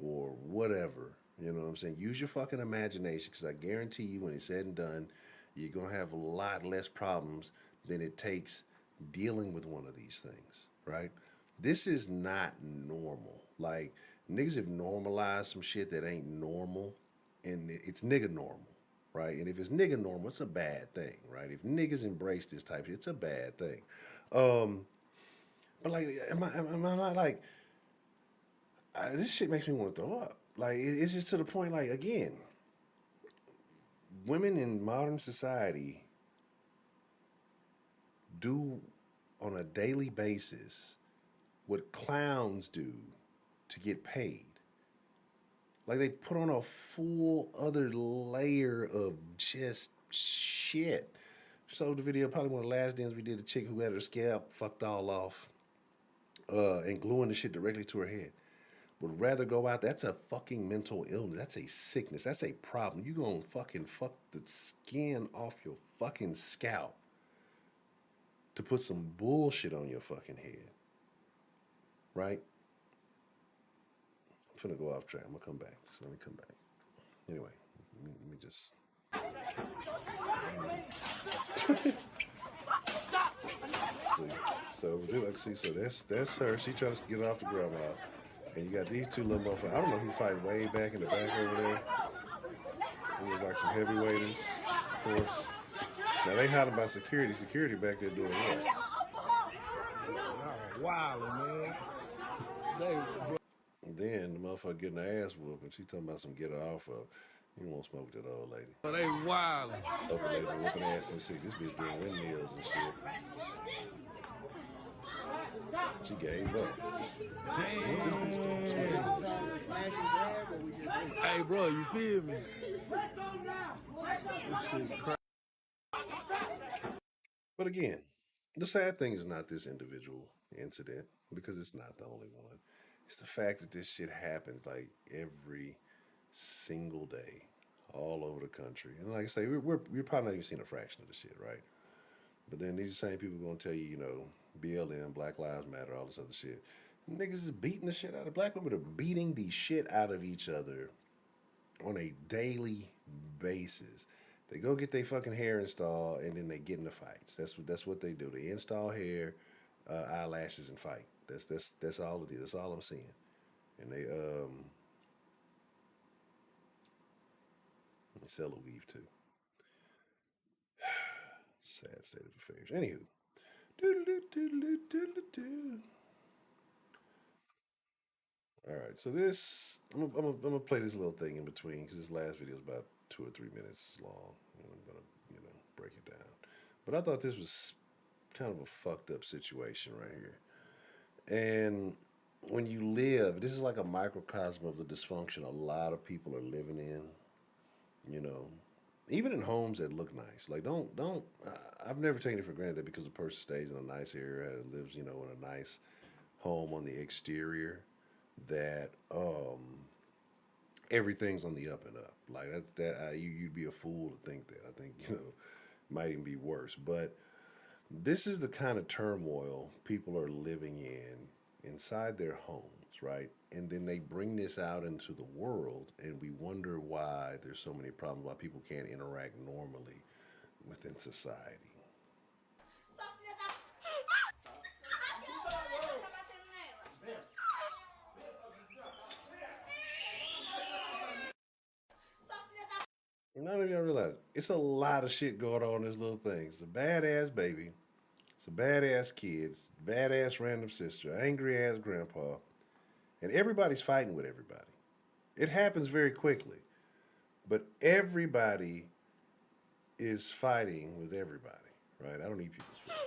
or whatever. You know what I'm saying? Use your fucking imagination because I guarantee you when it's said and done, you're going to have a lot less problems than it takes dealing with one of these things, right? This is not normal. Like, niggas have normalized some shit that ain't normal, and it's nigga normal, right? And if it's nigga normal, it's a bad thing, right? If niggas embrace this type of shit, it's a bad thing. But like, am I not like, this shit makes me want to throw up. Like, it's just to the point, like, again, women in modern society do on a daily basis what clowns do to get paid. Like, they put on a full other layer of just shit. So the video, probably one of the last dance we did, the chick who had her scalp fucked all off and gluing the shit directly to her head. Would rather go out. That's a fucking mental illness. That's a sickness. That's a problem. You gonna fucking fuck the skin off your fucking scalp to put some bullshit on your fucking head. Right? I'm finna go off track. I'm gonna come back. Just let me come back. Anyway, let me just. So that's her. She tries to get off the grandma. And you got these two little motherfuckers. I don't know who fight way back in the back over there. It was like some heavyweights, of course. Now they hiding by security. Security back there doing what? Wow, man. Then the motherfucker getting her ass whooped, and she talking about some get her off of. You won't smoke with that old lady. They wildin'. Old lady been whooping ass and shit. This bitch doing windmills and shit. She gave up. Hey, bro, you feel me? But again, the sad thing is not this individual incident, because it's not the only one. It's the fact that this shit happens like every single day all over the country. And like I say, we're probably not even seeing a fraction of the shit, right? But then these same people are going to tell you, BLM, Black Lives Matter, all this other shit. Niggas is beating the shit out of black women. Are beating the shit out of each other on a daily basis. They go get their fucking hair installed and then they get in the fights. That's what they do. They install hair, eyelashes, and fight. That's all it is. That's all I'm seeing. And they sell a weave too. Sad state of affairs. Anywho. All right, so this I'm gonna play this little thing in between because this last video is about 2 or 3 minutes long, and I'm gonna break it down. But I thought this was kind of a fucked up situation right here. And when you live, this is like a microcosm of the dysfunction a lot of people are living in. even in homes that look nice. Like don't. I've never taken it for granted that because a person stays in a nice area, lives in a nice home on the exterior, that everything's on the up and up. Like you'd be a fool to think that. I think might even be worse. But this is the kind of turmoil people are living inside their homes, right? And then they bring this out into the world, and we wonder why there's so many problems, why people can't interact normally within society. None of y'all realize it's a lot of shit going on in this little thing. It's a badass baby. It's a badass kid. It's a badass random sister. Angry ass grandpa. And everybody's fighting with everybody. It happens very quickly. But everybody is fighting with everybody. Right? I don't need people's feelings.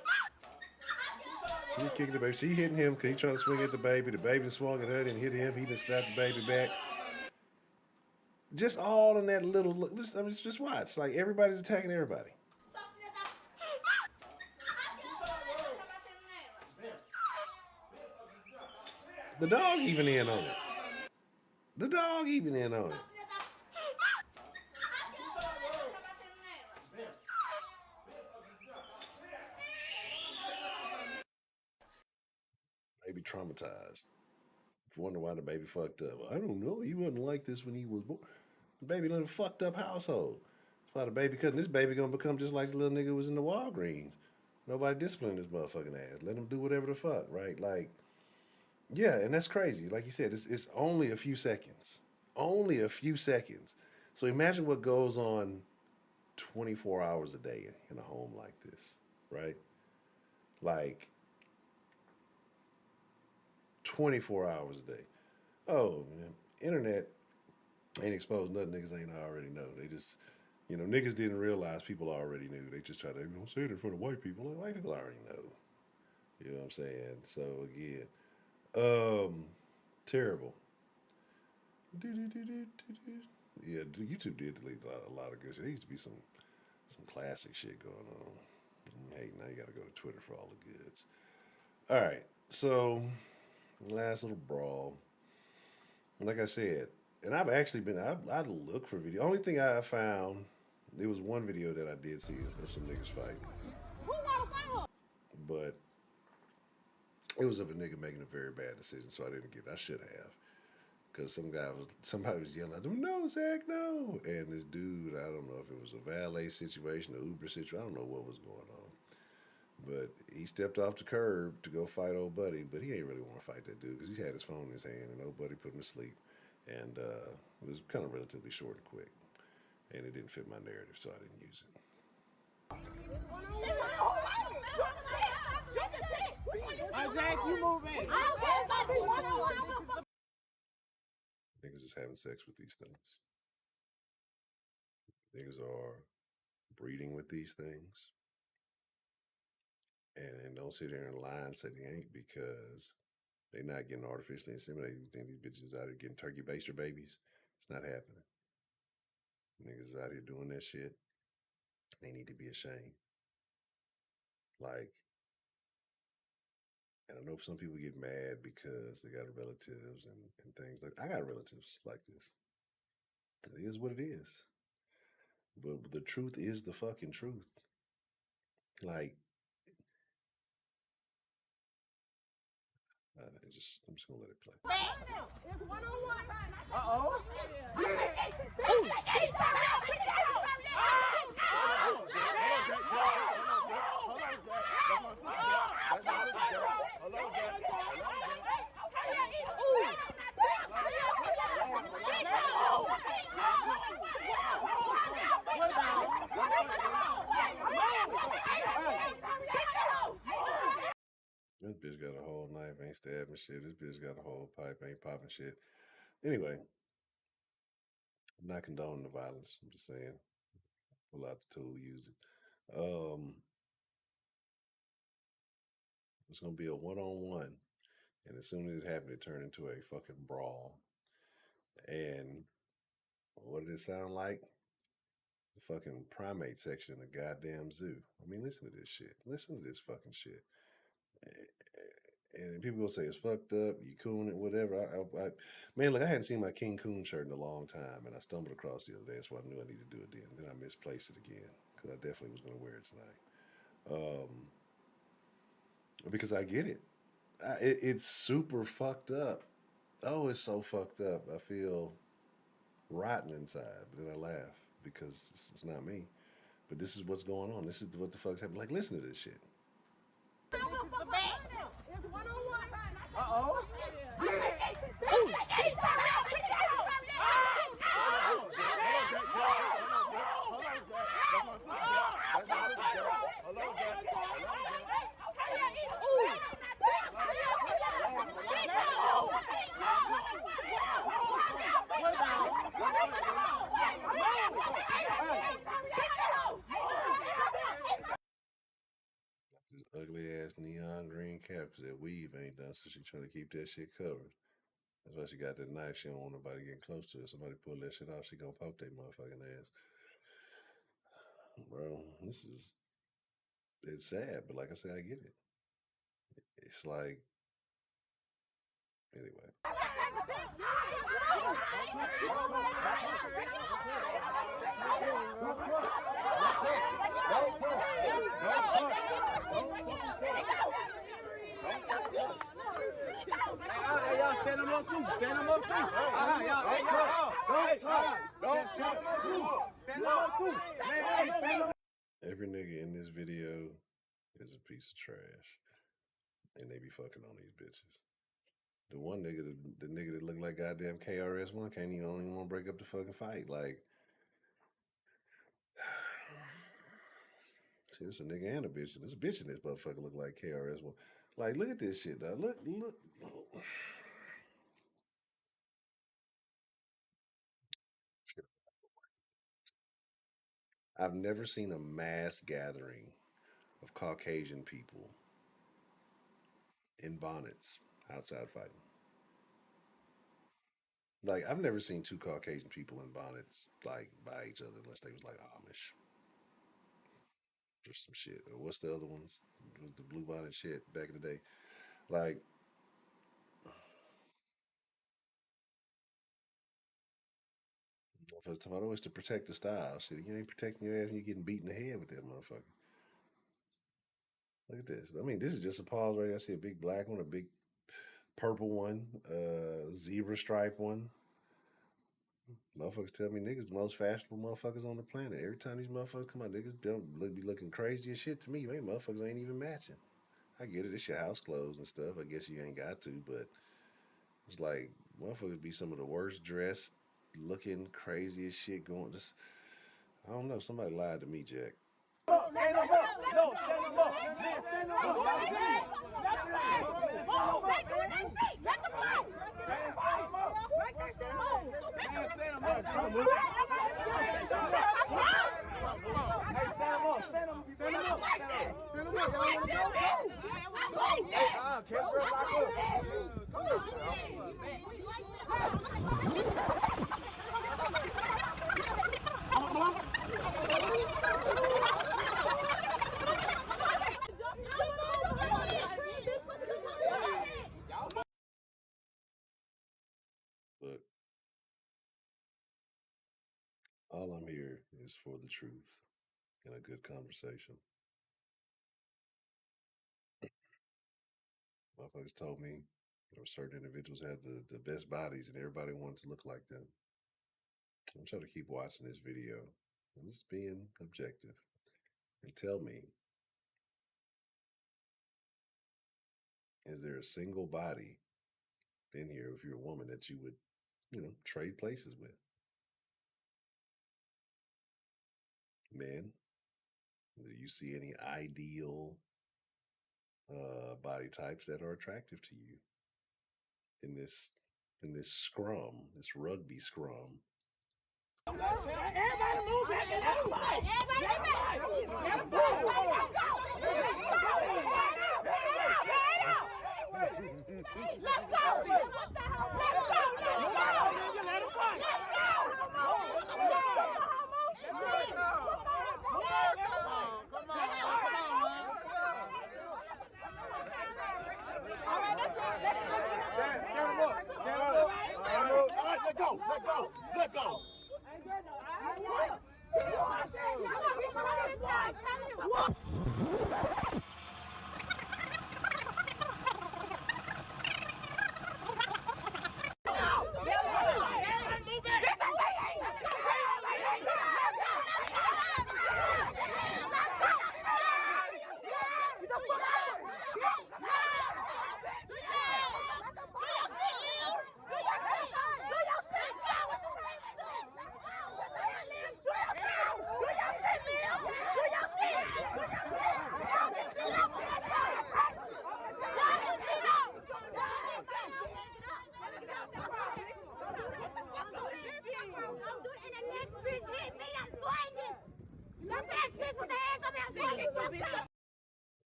He's kicking the baby. She hitting him because he's trying to swing at the baby. The baby swung at her and hit him. He just slapped the baby back. Just all in that little. Just watch. Like everybody's attacking everybody. The dog even in on it. The dog even in on it. Baby traumatized. Wonder why the baby fucked up. I don't know. He wasn't like this when he was born. The baby in a fucked up household. That's why the baby couldn't. This baby gonna become just like the little nigga who was in the Walgreens. Nobody disciplined this motherfucking ass. Let him do whatever the fuck, right? Like, yeah, and that's crazy. Like you said, it's only a few seconds. Only a few seconds. So imagine what goes on 24 hours a day in a home like this, right? Like 24 hours a day. Oh, man. Internet ain't exposed nothing niggas ain't already know. They just, niggas didn't realize people already knew. They just try to, don't say it in front of white people. Like, white people already know. You know what I'm saying? So, again, terrible. Yeah, YouTube did delete a lot of good shit. There used to be some classic shit going on. Hey, now you got to go to Twitter for all the goods. All right, so last little brawl. Like I said, and I've actually been. I'd look for video. Only thing I found, there was one video that I did see of some niggas fighting, but it was of a nigga making a very bad decision, so I didn't get it. I should have. Because somebody was yelling at them, no, Zach, no. And this dude, I don't know if it was a valet situation, an Uber situation, I don't know what was going on. But he stepped off the curb to go fight old buddy, but he ain't really want to fight that dude because he had his phone in his hand and old buddy put him to sleep. And it was kind of relatively short and quick. And it didn't fit my narrative, so I didn't use it. Zach, you move in. Niggas is having sex with these things. Niggas are breeding with these things. And don't sit here and lie and say they ain't because they're not getting artificially inseminated. You think these bitches out here getting turkey baster babies? It's not happening. Niggas out here doing that shit. They need to be ashamed. Like, and I know some people get mad because they got relatives and things like I got relatives like this. It is what it is. But the truth is the fucking truth. Like, I'm just gonna let it play. Uh-oh. This bitch got a whole knife, ain't stabbing shit. This bitch got a whole pipe, ain't popping shit. Anyway, I'm not condoning the violence. I'm just saying, pull out the tool, use it. It's gonna be a one-on-one, and as soon as it happened, it turned into a fucking brawl. And what did it sound like? The fucking primate section in a goddamn zoo. I mean, listen to this shit. Listen to this fucking shit. And people will say it's fucked up, you coon it, whatever. Man, look, I hadn't seen my King Coon shirt in a long time, and I stumbled across it the other day, so I knew I needed to do it then. Then I misplaced it again, because I definitely was going to wear it tonight. Because I get it. It's super fucked up. Oh, it's so fucked up. I feel rotten inside, but then I laugh because it's not me. But this is what's going on. This is what the fuck's happening. Like, listen to this shit. Uh-oh. This ugly ass neon green cap because that weave ain't done, so she trying to keep that shit covered. That's why she got that knife. She don't want nobody getting close to her. Somebody pull that shit off, she gonna poke that motherfucking ass. Bro, it's sad, but like I said, I get it. It's like, anyway. Every nigga in this video is a piece of trash, and they be fucking on these bitches. The one nigga, the nigga that look like goddamn KRS-One, don't even want to break up the fucking fight. Like, see, this a nigga and a bitch. This bitch in this motherfucker look like KRS-One. Like, look at this shit, dog. Look. I've never seen a mass gathering of Caucasian people in bonnets outside fighting. Like, I've never seen two Caucasian people in bonnets, like, by each other unless they was, like, Amish. Or some shit. Or what's the other ones? The blue bonnet shit back in the day. Like, motherfuckers talking about always to protect the style. Shit, you ain't protecting your ass when you're getting beat in the head with that motherfucker. Look at this. I mean, this is just a pause right here. I see a big black one, a big purple one, zebra stripe one. Motherfuckers tell me niggas the most fashionable motherfuckers on the planet. Every time these motherfuckers come out, niggas be looking crazy as shit to me. Man, motherfuckers ain't even matching. I get it. It's your house clothes and stuff. I guess you ain't got to, but it's like motherfuckers be some of the worst dressed, looking crazy as shit going. Just I don't know. Somebody lied to me, Jack. Look, all I'm here is for the truth and a good conversation. Motherfuckers told me there were certain individuals had the best bodies and everybody wanted to look like them. I'm trying to keep watching this video. I'm just being objective. And tell me, is there a single body in here, if you're a woman, that you would, trade places with? Men, do you see any ideal body types that are attractive to you in this scrum, this rugby scrum? Everybody move back and everybody. Let's go.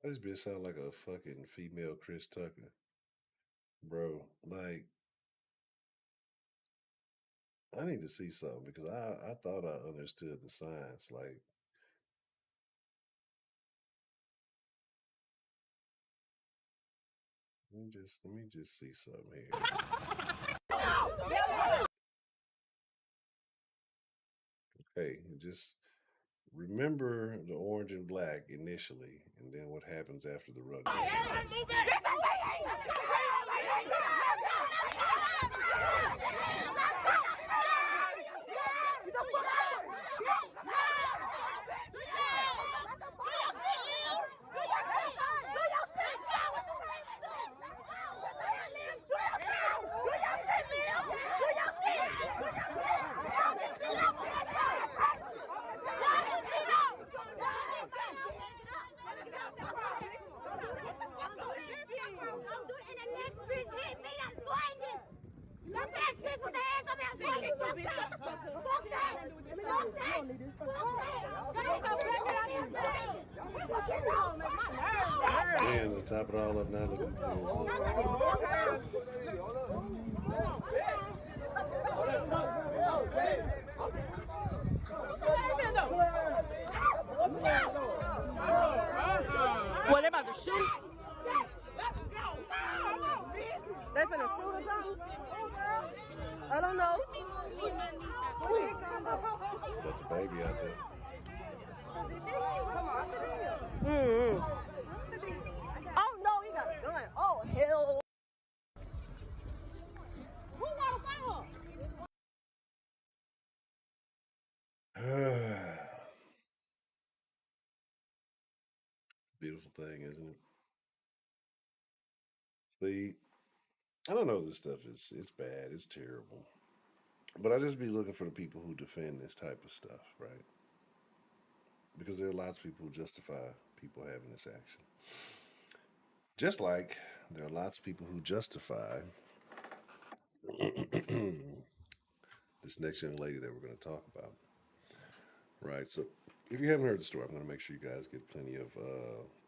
This bitch sound like a fucking female Chris Tucker. Bro, like, I need to see something because I thought I understood the science. Like, let me just see something here. Okay, just remember the orange and black initially, and then what happens after the rug gets pulled. And to top it all up, now look at What, they about to shoot? They finna shoot or something? I don't know. That's a baby out there. Oh no, he got a gun. Oh hell. Who got a firearm? Beautiful thing, isn't it? See, I don't know, this stuff it's bad, it's terrible. But I just be looking for the people who defend this type of stuff, right? Because there are lots of people who justify people having this action. Just like there are lots of people who justify this next young lady that we're going to talk about. Right, so if you haven't heard the story, I'm going to make sure you guys get plenty of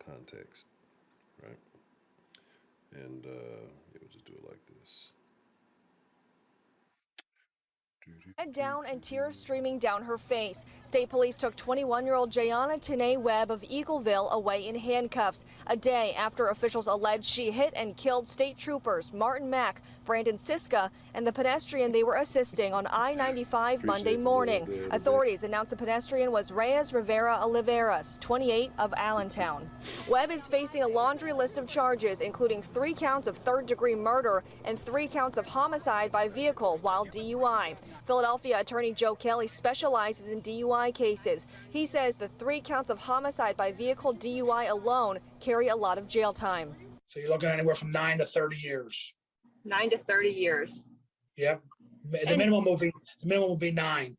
context, right? And we'll just do it like this. Head down and tears streaming down her face. State police took 21-year-old JayanaTanae Webb of Eagleville away in handcuffs a day after officials alleged she hit and killed state troopers Martin Mack, Brandon Siska, and the pedestrian they were assisting on I-95 Monday morning. Authorities announced the pedestrian was Reyes Rivera Oliveras, 28, of Allentown. Webb is facing a laundry list of charges, including 3 counts of third-degree murder and 3 counts of homicide by vehicle while DUI. Philadelphia Attorney Joe Kelly specializes in DUI cases. He says the 3 counts of homicide by vehicle DUI alone carry a lot of jail time. So you're looking at anywhere from 9 to 30 years. 9 to 30 years. Yep. The minimum will be 9.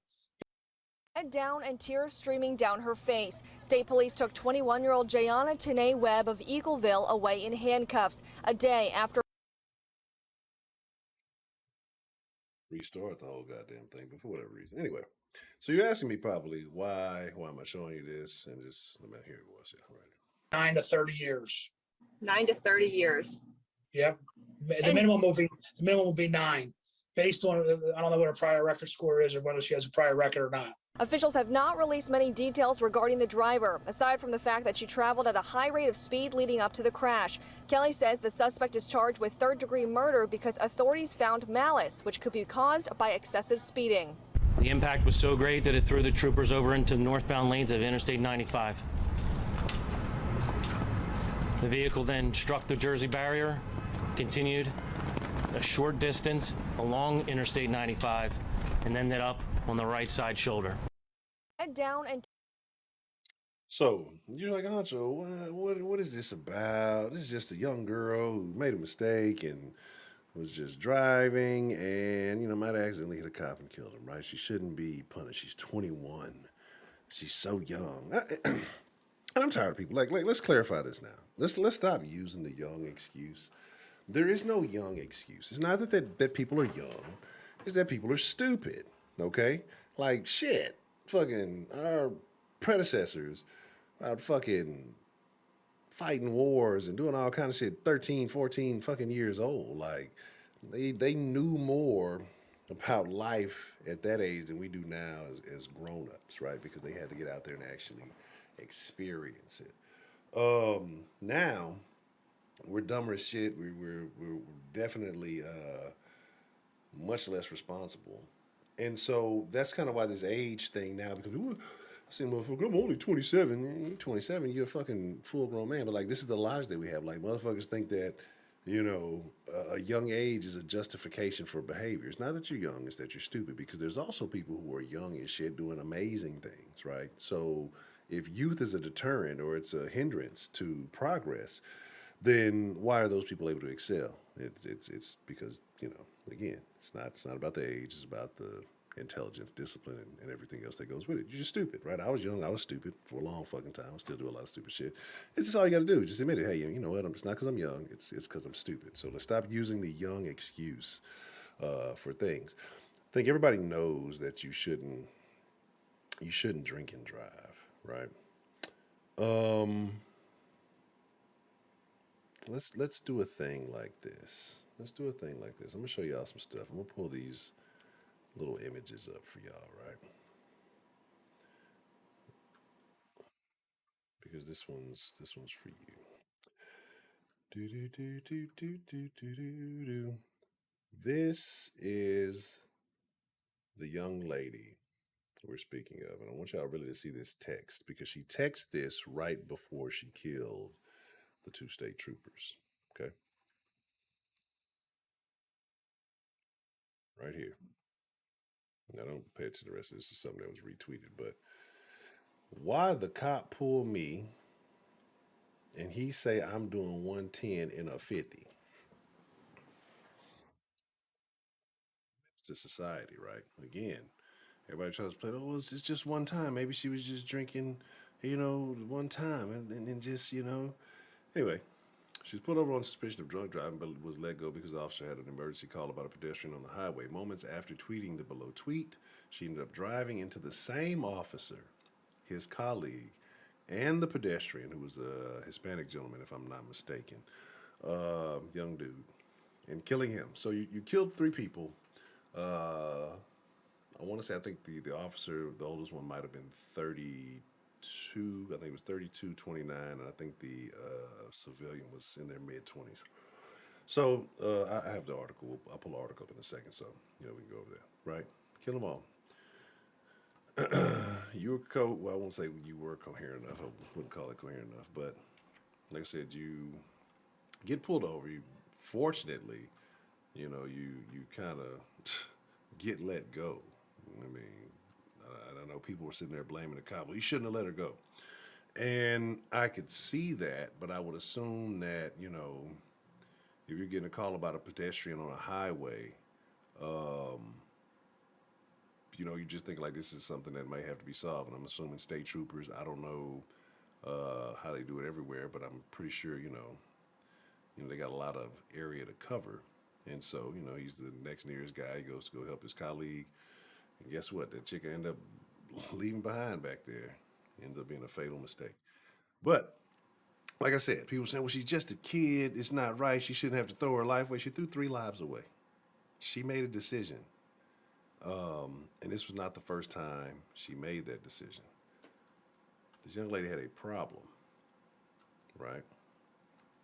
Head down and tears streaming down her face. State police took 21-year-old JayanaTanae Webb of Eagleville away in handcuffs a day after restart the whole goddamn thing, but for whatever reason. Anyway, so you're asking me probably why am I showing you this, and just let me here it was, yeah, right. 9 to 30 years. 9 to 30 years. Yep. The minimum will be 9, based on, I don't know what her prior record score is or whether she has a prior record or not. Officials have not released many details regarding the driver, aside from the fact that she traveled at a high rate of speed leading up to the crash. Kelly says the suspect is charged with third-degree murder because authorities found malice, which could be caused by excessive speeding. The impact was so great that it threw the troopers over into the northbound lanes of Interstate 95. The vehicle then struck the Jersey barrier, continued a short distance along Interstate 95, and ended up on the right side shoulder. Head down and So you're like, Honcho, what is this about? This is just a young girl who made a mistake and was just driving and, might accidentally hit a cop and killed him, right? She shouldn't be punished. She's 21. She's so young. And I'm tired of people. Like, let's clarify this now. Let's stop using the young excuse. There is no young excuse. It's not that people are young. It's that people are stupid, okay? Like, shit. Fucking our predecessors are fucking fighting wars and doing all kind of shit 13, 14 fucking years old. Like, they knew more about life at that age than we do now as grown-ups, right? Because they had to get out there and actually experience it. Now, we're dumber as shit. We're definitely much less responsible. And so that's kind of why this age thing now becomes, I say, motherfucker, I'm only 27. You're 27, you're a fucking full-grown man. But, like, this is the logic that we have. Like, motherfuckers think that, a young age is a justification for behavior. It's not that you're young, it's that you're stupid. Because there's also people who are young as shit doing amazing things, right? So if youth is a deterrent or it's a hindrance to progress, then why are those people able to excel? It's because, again, it's not about the age, it's about the intelligence, discipline, and everything else that goes with it. You're just stupid, right? I was young, I was stupid for a long fucking time. I still do a lot of stupid shit. It's just all you gotta do. Just admit it. Hey, you know what? It's not because I'm young, it's because I'm stupid. So let's stop using the young excuse for things. I think everybody knows that you shouldn't drink and drive, right? Let's do a thing like this. I'm gonna show y'all some stuff. I'm gonna pull these little images up for y'all, right? Because this one's for you. Do do do do do do do do do. This is the young lady we're speaking of, and I want y'all really to see this text because she texted this right before she killed the two state troopers. Okay, right here. Now don't pay attention to the rest of this. This is something that was retweeted, but why the cop pull me and he say I'm doing 110 in a 50? It's the society, right? Again, everybody tries to play, oh, it's just one time. Maybe she was just drinking, one time and just, Anyway, she's pulled over on suspicion of drunk driving, but was let go because the officer had an emergency call about a pedestrian on the highway. Moments after tweeting the below tweet, she ended up driving into the same officer, his colleague, and the pedestrian, who was a Hispanic gentleman, if I'm not mistaken, young dude, and killing him. So you killed 3 people. I want to say, I think the officer, the oldest one, might have been 32. I think it was 32, 29, and I think the civilian was in their mid-20s. So I have the article. I'll pull the article up in a second, so we can go over there, right? Kill them all. Well, I won't say you were coherent enough. I wouldn't call it coherent enough, but like I said, you get pulled over. Fortunately, you kind of get let go. I mean, I know people were sitting there blaming the cop. Well, you shouldn't have let her go. And I could see that, but I would assume that, if you're getting a call about a pedestrian on a highway, you just think like this is something that may have to be solved. And I'm assuming state troopers, I don't know how they do it everywhere, but I'm pretty sure, they got a lot of area to cover. And so, he's the next nearest guy. He goes to go help his colleague. And guess what? That chick ended up leaving behind back there. Ended up being a fatal mistake. But, like I said, people saying, well, she's just a kid. It's not right. She shouldn't have to throw her life away. She threw 3 lives away. She made a decision. And this was not the first time she made that decision. This young lady had a problem, right?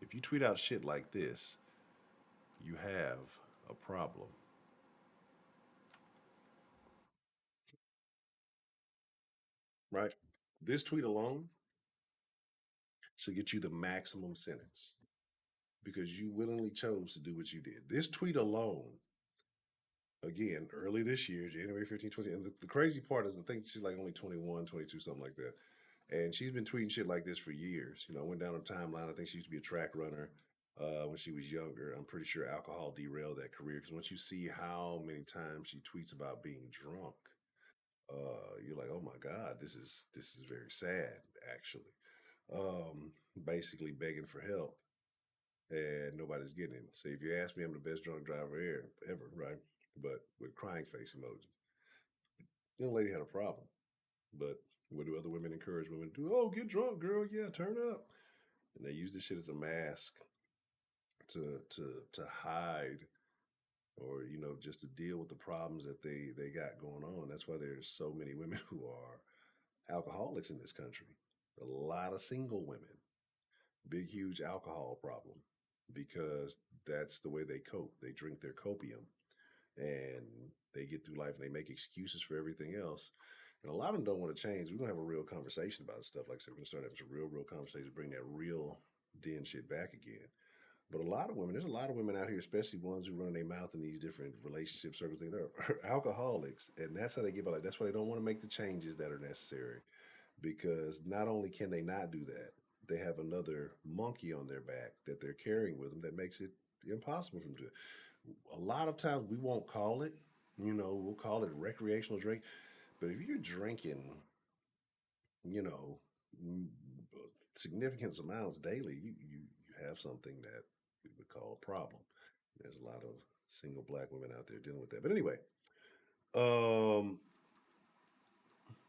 If you tweet out shit like this, you have a problem. right? This tweet alone should get you the maximum sentence because you willingly chose to do what you did. This tweet alone, again, early this year, January 15, 20. And the crazy part is I think she's like only 21, 22, something like that. And she's been tweeting shit like this for years. You know, I went down her timeline. I think she used to be a track runner when she was younger. I'm pretty sure alcohol derailed that career because once you see how many times she tweets about being drunk, you're like, oh my God, this is very sad, actually. Basically begging for help and nobody's getting it. So if you ask me, I'm the best drunk driver ever, right? But with crying face emojis. The young lady had a problem. But what do other women encourage women to do? Oh, get drunk, girl. Yeah, turn up. And they use this shit as a mask to hide or, you know, just to deal with the problems that they got going on. That's why there's so many women who are alcoholics in this country. A lot of single women. Big, huge alcohol problem because that's the way they cope. They drink their copium and they get through life and they make excuses for everything else. And a lot of them don't want to change. We're going to have a real conversation about stuff. Like I said, we're going to start having some real conversations, bring that real den shit back again. But a lot of women, there's a lot of women out here, especially ones who run their mouth in these different relationship circles, they're alcoholics. And that's how they get by. Like, that's why they don't want to make the changes that are necessary. Because not only can they not do that, they have another monkey on their back that they're carrying with them that makes it impossible for them to do it. A lot of times we won't call it, you know, we'll call it recreational drink. But if you're drinking, you know, significant amounts daily, you have something that we would call a problem. There's a lot of single black women out there dealing with that. But anyway,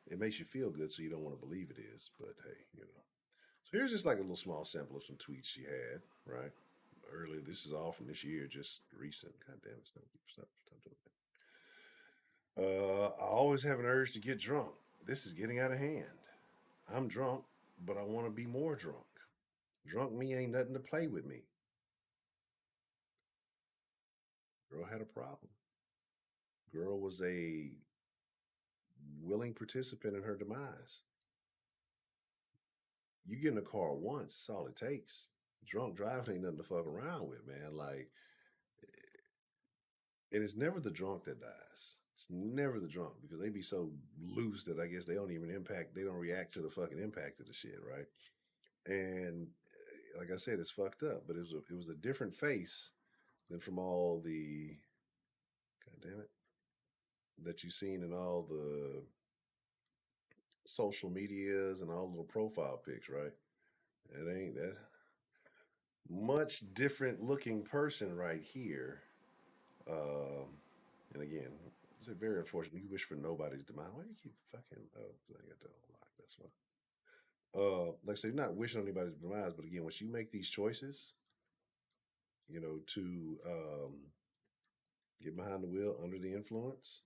it makes you feel good, so you don't want to believe it is. But hey, you know. So here's just like a little small sample of some tweets she had, right? Earlier, this is all from this year, just recent. God damn it, stop doing that. I always have an urge to get drunk. This is getting out of hand. I'm drunk, but I want to be more drunk. Drunk me ain't nothing to play with me. Girl had a problem. Girl was a willing participant in her demise. You get in a car once, that's all it takes. Drunk driving ain't nothing to fuck around with, man. Like, and it's never the drunk that dies. It's never the drunk because they be so loose that I guess they don't react to the fucking impact of the shit, right? And like I said, it's fucked up, but it was a different face than from all the, God damn it, that you've seen in all the social medias and all the little profile pics, right? It ain't that much different looking person right here. And again, it's very unfortunate. You wish for nobody's demise. Why do you keep fucking? Oh, I got that on lock. That's why. Like I said, you're not wishing on anybody's demise, but again, once you make these choices, you know, to get behind the wheel under the influence,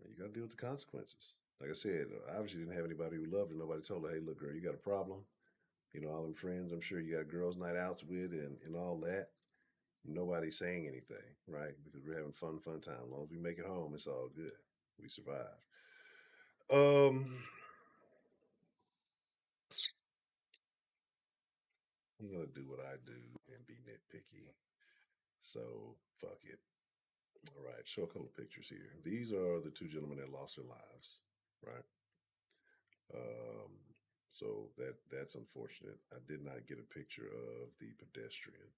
you got to deal with the consequences. Like I said, obviously didn't have anybody who loved her. Nobody told her, hey, look, girl, you got a problem. You know, all them friends, I'm sure you got girls' night outs with and all that. Nobody's saying anything, right? Because we're having fun time. As long as we make it home, it's all good. We survive. I'm gonna do what I do and be nitpicky. So fuck it. All right, show a couple of pictures here. These are the two gentlemen that lost their lives, right? Um, so that's unfortunate. I did not get a picture of the pedestrian.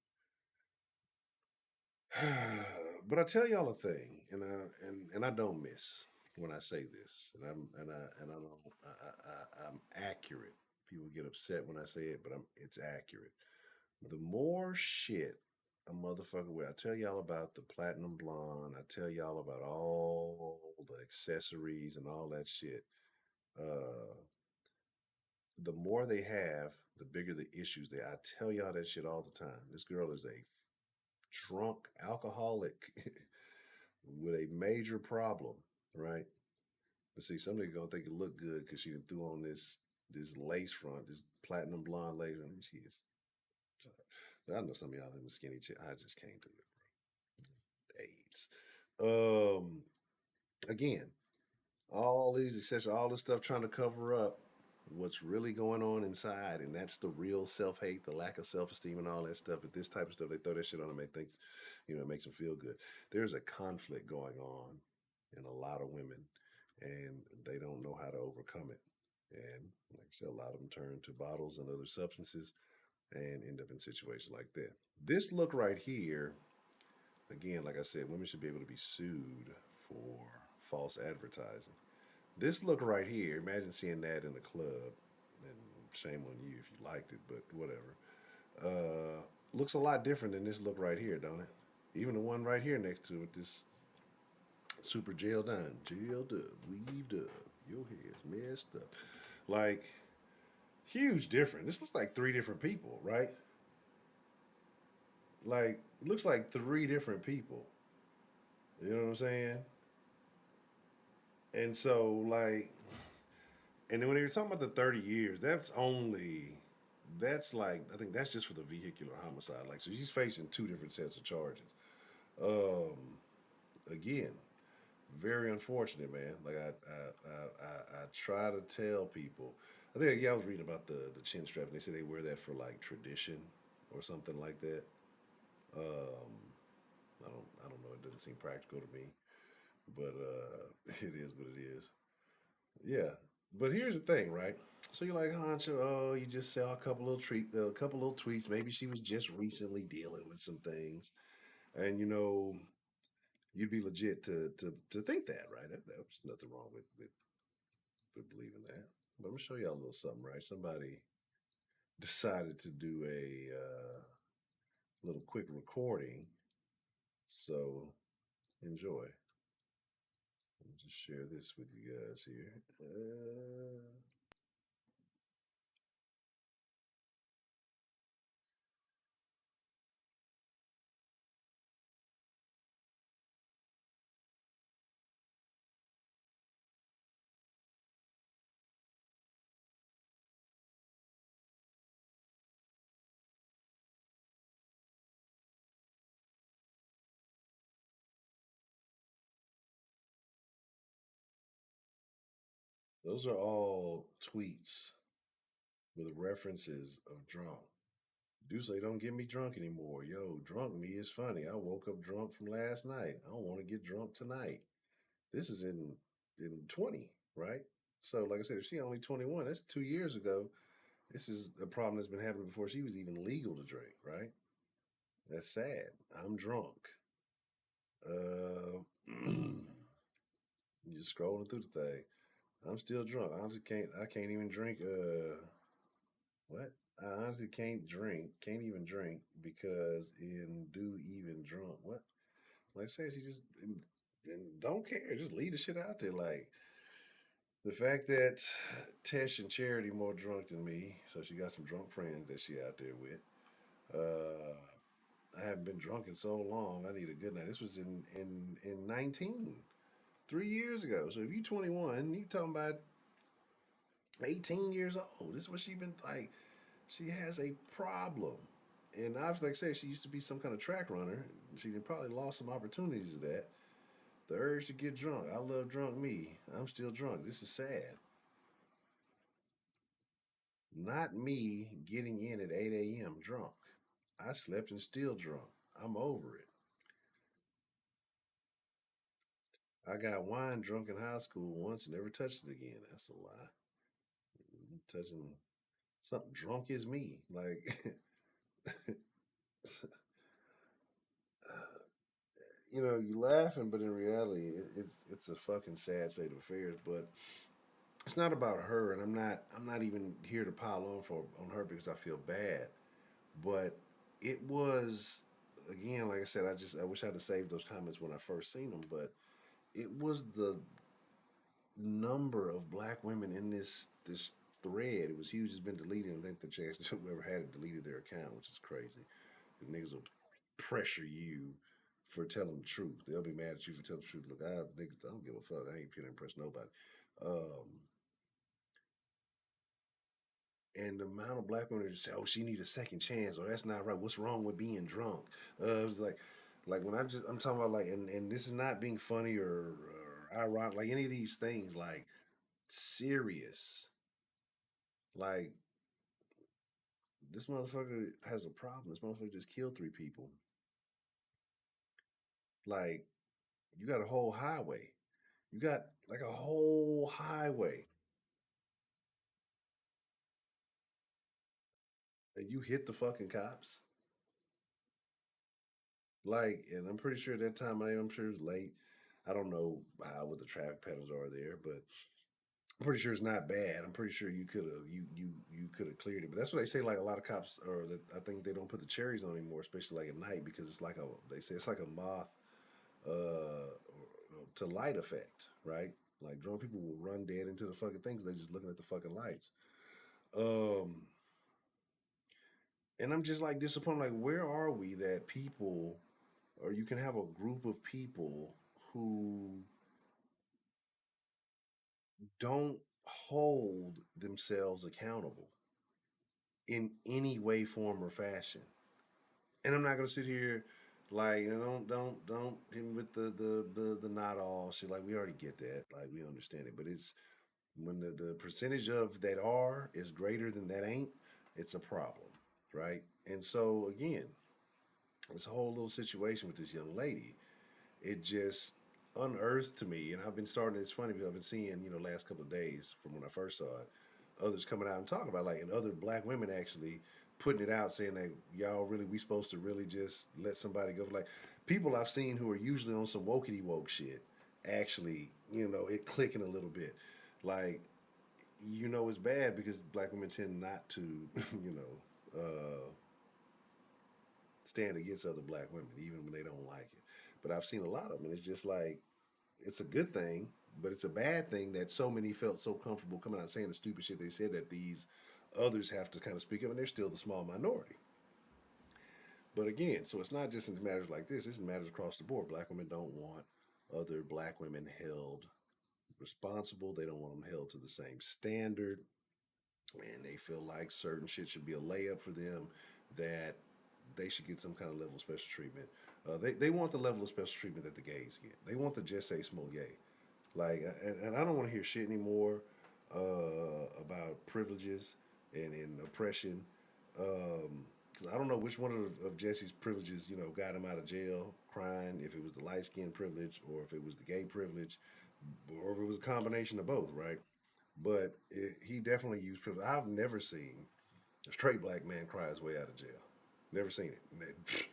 But I tell y'all a thing, and I don't miss when I say this, I'm accurate. People get upset when I say it, but it's accurate. The more shit a motherfucker wear, I tell y'all about the platinum blonde. I tell y'all about all the accessories and all that shit. The more they have, the bigger the issues they. I tell y'all that shit all the time. This girl is a drunk alcoholic with a major problem, right? But see, somebody gonna think it look good because she done threw on this lace front, this platinum blonde lace. I mean, she is. I know some of y'all in the skinny chick. I just can't do it, bro. AIDS. Again, all these etc. All this stuff trying to cover up what's really going on inside, and that's the real self-hate, the lack of self-esteem, and all that stuff. But this type of stuff, they throw that shit on and make things, it makes them feel good. There's a conflict going on in a lot of women, and they don't know how to overcome it. And like I said, a lot of them turn to bottles and other substances and end up in situations like that. This look right here, again, like I said, women should be able to be sued for false advertising. This look right here, imagine seeing that in a club, and shame on you if you liked it, but whatever. Looks a lot different than this look right here, don't it? Even the one right here next to it, this super jailed down, jailed up, weaved up, your hair's messed up. Like, huge difference. This looks like 3 different people, right? Like, looks like 3 different people. You know what I'm saying? And so, like, and then when they were talking about the 30 years, that's like, I think that's just for the vehicular homicide. Like, so she's facing 2 different sets of charges. Again, very unfortunate, man. Like, I try to tell people, I think, yeah, I was reading about the chin strap, and they said they wear that for, like, tradition or something like that. I don't know. It doesn't seem practical to me, but it is what it is. Yeah, but here's the thing, right? So you're like, Honcho, oh, you just saw a couple little tweets. Maybe she was just recently dealing with some things, and you'd be legit to think that, right? There's nothing wrong with believing that. But I'm gonna show y'all a little something, right? Somebody decided to do a little quick recording, so enjoy. Let me just share this with you guys here. Those are all tweets with references of drunk. Do say don't get me drunk anymore. Yo, drunk me is funny. I woke up drunk from last night. I don't want to get drunk tonight. This is in 20, right? So like I said, if she only 21, that's 2 years ago. This is a problem that's been happening before she was even legal to drink, right? That's sad. I'm drunk. You just scrolling through the thing. I'm still drunk. I can't even drink what? I honestly can't even drink because in do even drunk. What? Like I said, she just and don't care. Just leave the shit out there. Like the fact that Tesh and Charity more drunk than me, so she got some drunk friends that she out there with. Uh, I haven't been drunk in so long. I need a good night. This was in 19, 3 years ago. So if you 21, you talking about 18 years old. This is what she been like. She has a problem. And obviously, like I said, she used to be some kind of track runner. She probably lost some opportunities of that. The urge to get drunk. I love drunk me. I'm still drunk. This is sad. Not me getting in at 8 a.m. drunk. I slept and still drunk. I'm over it. I got wine drunk in high school once and never touched it again. That's a lie. Touching something drunk is me. Like, you laughing, but in reality, it's a fucking sad state of affairs. But it's not about her, and I'm not even here to pile on her because I feel bad. But it was, again, like I said, I wish I had saved those comments when I first seen them. But it was the number of black women in this thread. It was huge. It's been deleted. I think the chance whoever had it deleted their account, which is crazy. The niggas will pressure you for telling the truth. They'll be mad at you for telling the truth. Look, niggas, I don't give a fuck. I ain't here to impress nobody. Um, and the amount of black women that just say, "Oh, she need a second chance," or "That's not right. What's wrong with being drunk?" It was like when I'm talking about like, and this is not being funny or ironic, like any of these things, like serious. Like this motherfucker has a problem. This motherfucker just killed 3 people. Like you got a whole highway. You got like a whole highway, and you hit the fucking cops. Like, and I'm pretty sure at that time, I'm sure it was late. I don't know how what the traffic patterns are there, but I'm pretty sure it's not bad. I'm pretty sure you could have cleared it. But that's what they say. Like a lot of cops, or that I think they don't put the cherries on anymore, especially like at night, because it's like a they say it's like a moth to light effect, right? Like drunk people will run dead into the fucking things. They're just looking at the fucking lights. Um, and I'm just like disappointed. Like, where are we that people, or you can have a group of people who don't hold themselves accountable in any way, form, or fashion. And I'm not gonna sit here like don't hit me with the not all shit. Like we already get that. Like we understand it. But it's when the percentage of that are is greater than that ain't, it's a problem. Right? And so again, this whole little situation with this young lady, it just unearthed to me, and I've been starting. It's funny because I've been seeing, last couple of days from when I first saw it, others coming out and talking about like, and other black women actually putting it out, saying that y'all really, we supposed to really just let somebody go. Like people I've seen who are usually on some wokey woke shit, actually, it clicking a little bit, like, it's bad because black women tend not to, stand against other black women, even when they don't like it. But I've seen a lot of them, and it's just like it's a good thing, but it's a bad thing that so many felt so comfortable coming out saying the stupid shit they said that these others have to kind of speak up, and they're still the small minority. But again, so it's not just in matters like this; it's in matters across the board. Black women don't want other black women held responsible. They don't want them held to the same standard, and they feel like certain shit should be a layup for them, that they should get some kind of level of special treatment. They want the level of special treatment that the gays get. They want the just say small gay. Like, and I don't want to hear shit anymore about privileges and oppression. Because I don't know which one of Jesse's privileges, got him out of jail crying, if it was the light skin privilege or if it was the gay privilege or if it was a combination of both, right? But he definitely used privilege. I've never seen a straight black man cry his way out of jail. Never seen it. It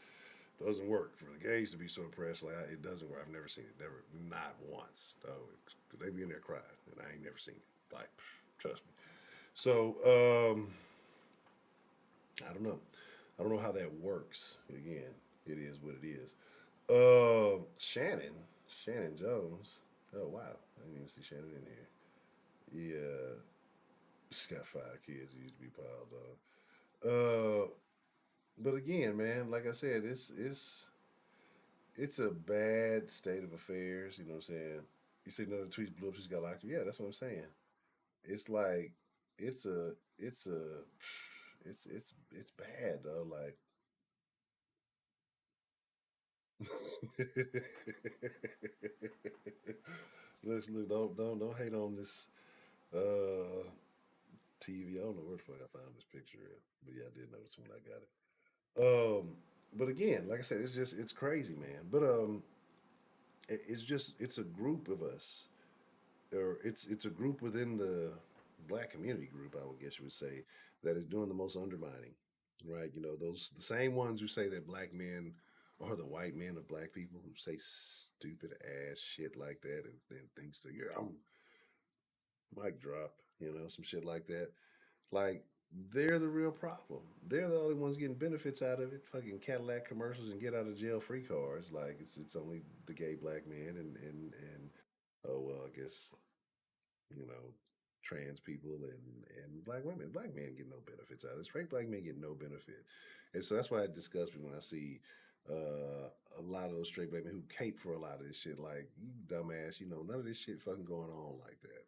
doesn't work for the gays to be so oppressed. Like it doesn't work. I've never seen it. Never, not once. Oh, they be in there crying, and I ain't never seen it. Like, trust me. So I don't know. I don't know how that works. Again, it is what it is. Shannon Jones. Oh wow, I didn't even see Shannon in here. Yeah, she's got 5 kids. He used to be piled on. But again, man, like I said, it's a bad state of affairs. You know what I'm saying? You see, none of the tweets blew up. She's got locked up. Yeah, that's what I'm saying. It's like it's a it's a it's bad though. Like look, don't hate on this TV. I don't know where the fuck I found this picture at, but yeah, I did notice when I got it. But again, like I said, it's crazy, man. But it's a group of us, or it's a group within the black community group, I would guess you would say, that is doing the most undermining, right? Those the same ones who say that black men are the white men of black people, who say stupid ass shit like that, and thinks that, yeah, I'm mic drop, some shit like that. Like, they're the real problem. They're the only ones getting benefits out of it. Fucking Cadillac commercials and get out of jail free cars. Like it's only the gay black man and oh well, I guess, you know, trans people and black women. Black men get no benefits out of it. Straight black men get no benefit. And so that's why it disgusts me when I see a lot of those straight black men who cape for a lot of this shit. Like, you dumbass, none of this shit fucking going on like that.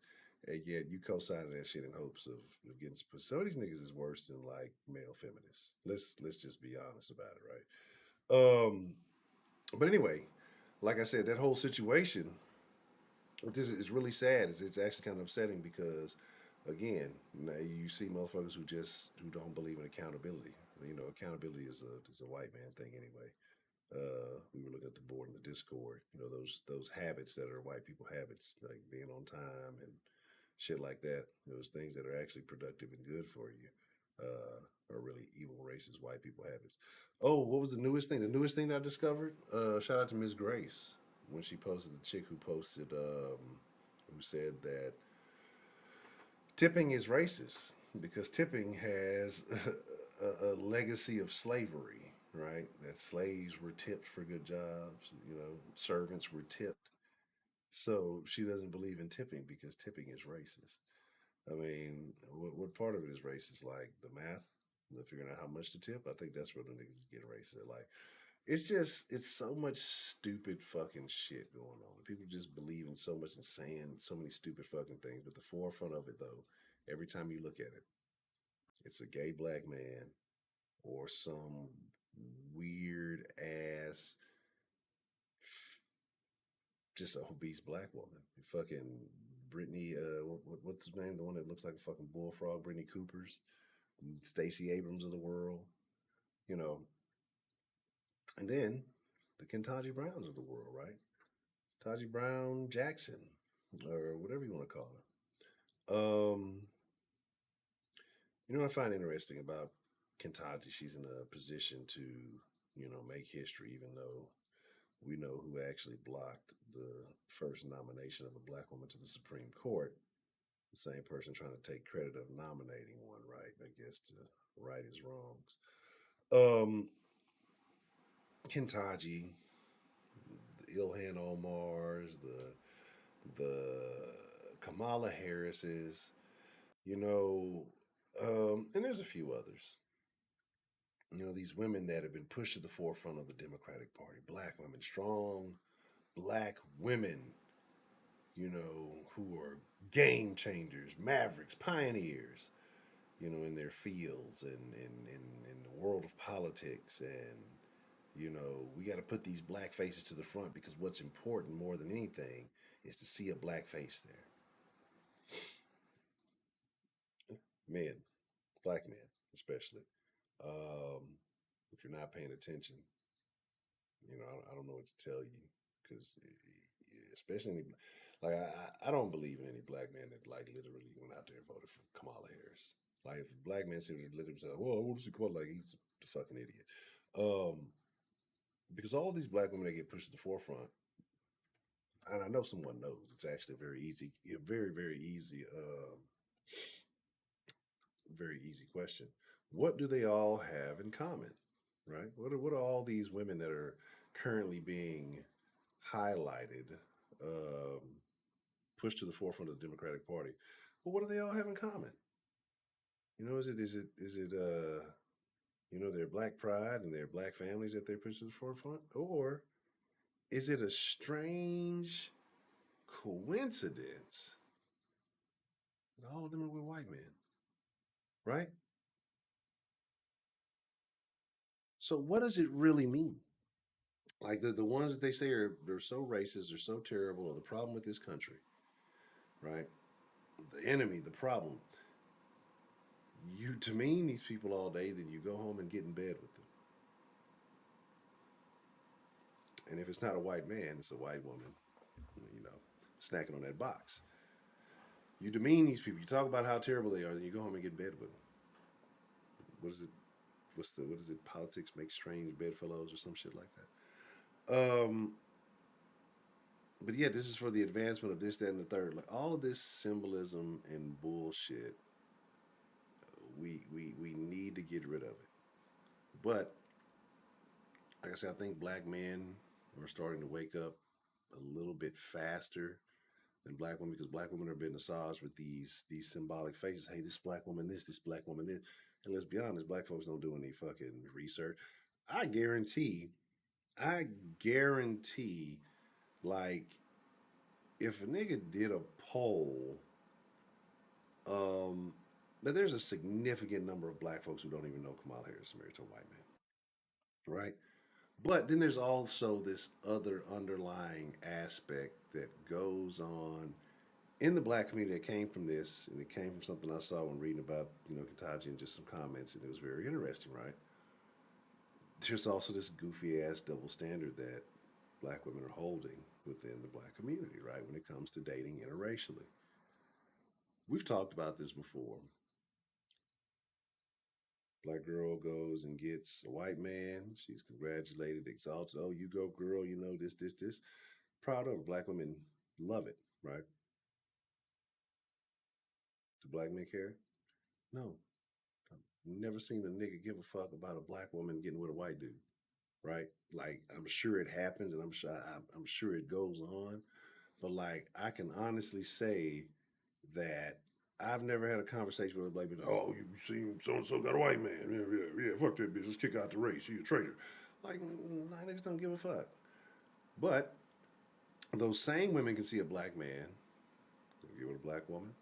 And yet you co-signing that shit in hopes of getting some of these niggas is worse than like male feminists. Let's just be honest about it, right? But anyway, like I said, that whole situation This is really sad. It's actually kind of upsetting because, again, you see motherfuckers who don't believe in accountability. You know, accountability is a white man thing anyway. We were looking at the board in the Discord. You know, those habits that are white people habits, like being on time and shit like that. Those things that are actually productive and good for you are really evil, racist white people habits. Oh, what was the newest thing? The newest thing that I discovered. Shout out to Miss Grace when she posted, the chick who posted, who said that tipping is racist because tipping has a legacy of slavery, right? That slaves were tipped for good jobs, you know, servants were tipped. So she doesn't believe in tipping because tipping is racist. I mean, what part of it is racist? Like the math, the figuring out how much to tip. I think that's where the niggas get racist. Like, it's so much stupid fucking shit going on. People just believe in so much and saying so many stupid fucking things. But the forefront of it, though, every time you look at it, it's a gay black man or some weird ass, just a obese black woman. Fucking Brittany, what's his name? The one that looks like a fucking bullfrog, Brittany Coopers, Stacey Abrams of the world, you know. And then the Kentaji Browns of the world, right? Taji Brown Jackson, or whatever you want to call her. You know what I find interesting about Kentaji? She's in a position to, you know, make history, even though we know who actually blocked the first nomination of a black woman to the Supreme Court. The same person trying to take credit of nominating one, right? I guess to right his wrongs. Kentaji, the Ilhan Omar's, the Kamala Harris's, you know, and there's a few others. You know, these women that have been pushed to the forefront of the Democratic Party, black women, strong black women, you know, who are game changers, mavericks, pioneers, you know, in their fields and in the world of politics. And, you know, we got to put these black faces to the front because what's important more than anything is to see a black face there. Men, black men especially. If you're not paying attention, you know, I don't know what to tell you because, especially any, like I don't believe in any black man that like literally went out there and voted for Kamala Harris. Like if a black man said literally said, "Well, I want to see Kamala," like he's the fucking idiot. Because all of these black women that get pushed to the forefront, and I know someone knows, it's actually very easy. Very easy question. What do they all have in common? Right? What are all these women that are currently being highlighted, um, pushed to the forefront of the Democratic Party? Well, what do they all have in common? You know, is it you know, their black pride and their black families that they push to the forefront, or is it a strange coincidence that all of them are with white men? Right? So what does it really mean? Like the ones that they say they're so racist, they're so terrible, or the problem with this country, right? The enemy, the problem. You demean these people all day, then you go home and get in bed with them. And if it's not a white man, it's a white woman, you know, snacking on that box. You demean these people. You talk about how terrible they are, then you go home and get in bed with them. What is it? What is it? Politics make strange bedfellows or some shit like that. But yeah, this is for the advancement of this, that, and the third. Like all of this symbolism and bullshit, we need to get rid of it. But like I said, I think black men are starting to wake up a little bit faster than black women because black women are being massaged with these symbolic faces. Hey, this black woman this black woman this. And let's be honest, black folks don't do any fucking research. I guarantee, like, if a nigga did a poll, that there's a significant number of black folks who don't even know Kamala Harris is married to a white man, right? But then there's also this other underlying aspect that goes on in the black community that came from this, and it came from something I saw when reading about, Kataji and just some comments, and it was very interesting, right? There's also this goofy ass double standard that black women are holding within the black community, right? When it comes to dating interracially. We've talked about this before. Black girl goes and gets a white man. She's congratulated, exalted. Oh, you go, girl. You know this, this, this. Proud of her. Black women love it, right? Do black men care? No. I've never seen a nigga give a fuck about a black woman getting with a white dude, right? Like, I'm sure it happens, and I'm sure it goes on. But like, I can honestly say that I've never had a conversation with a black bitch. Oh, you seen so and so got a white man? Yeah. Fuck that bitch. Let's kick out the race. She a traitor. Like, nah, niggas don't give a fuck. But those same women can see a black man get with a black woman,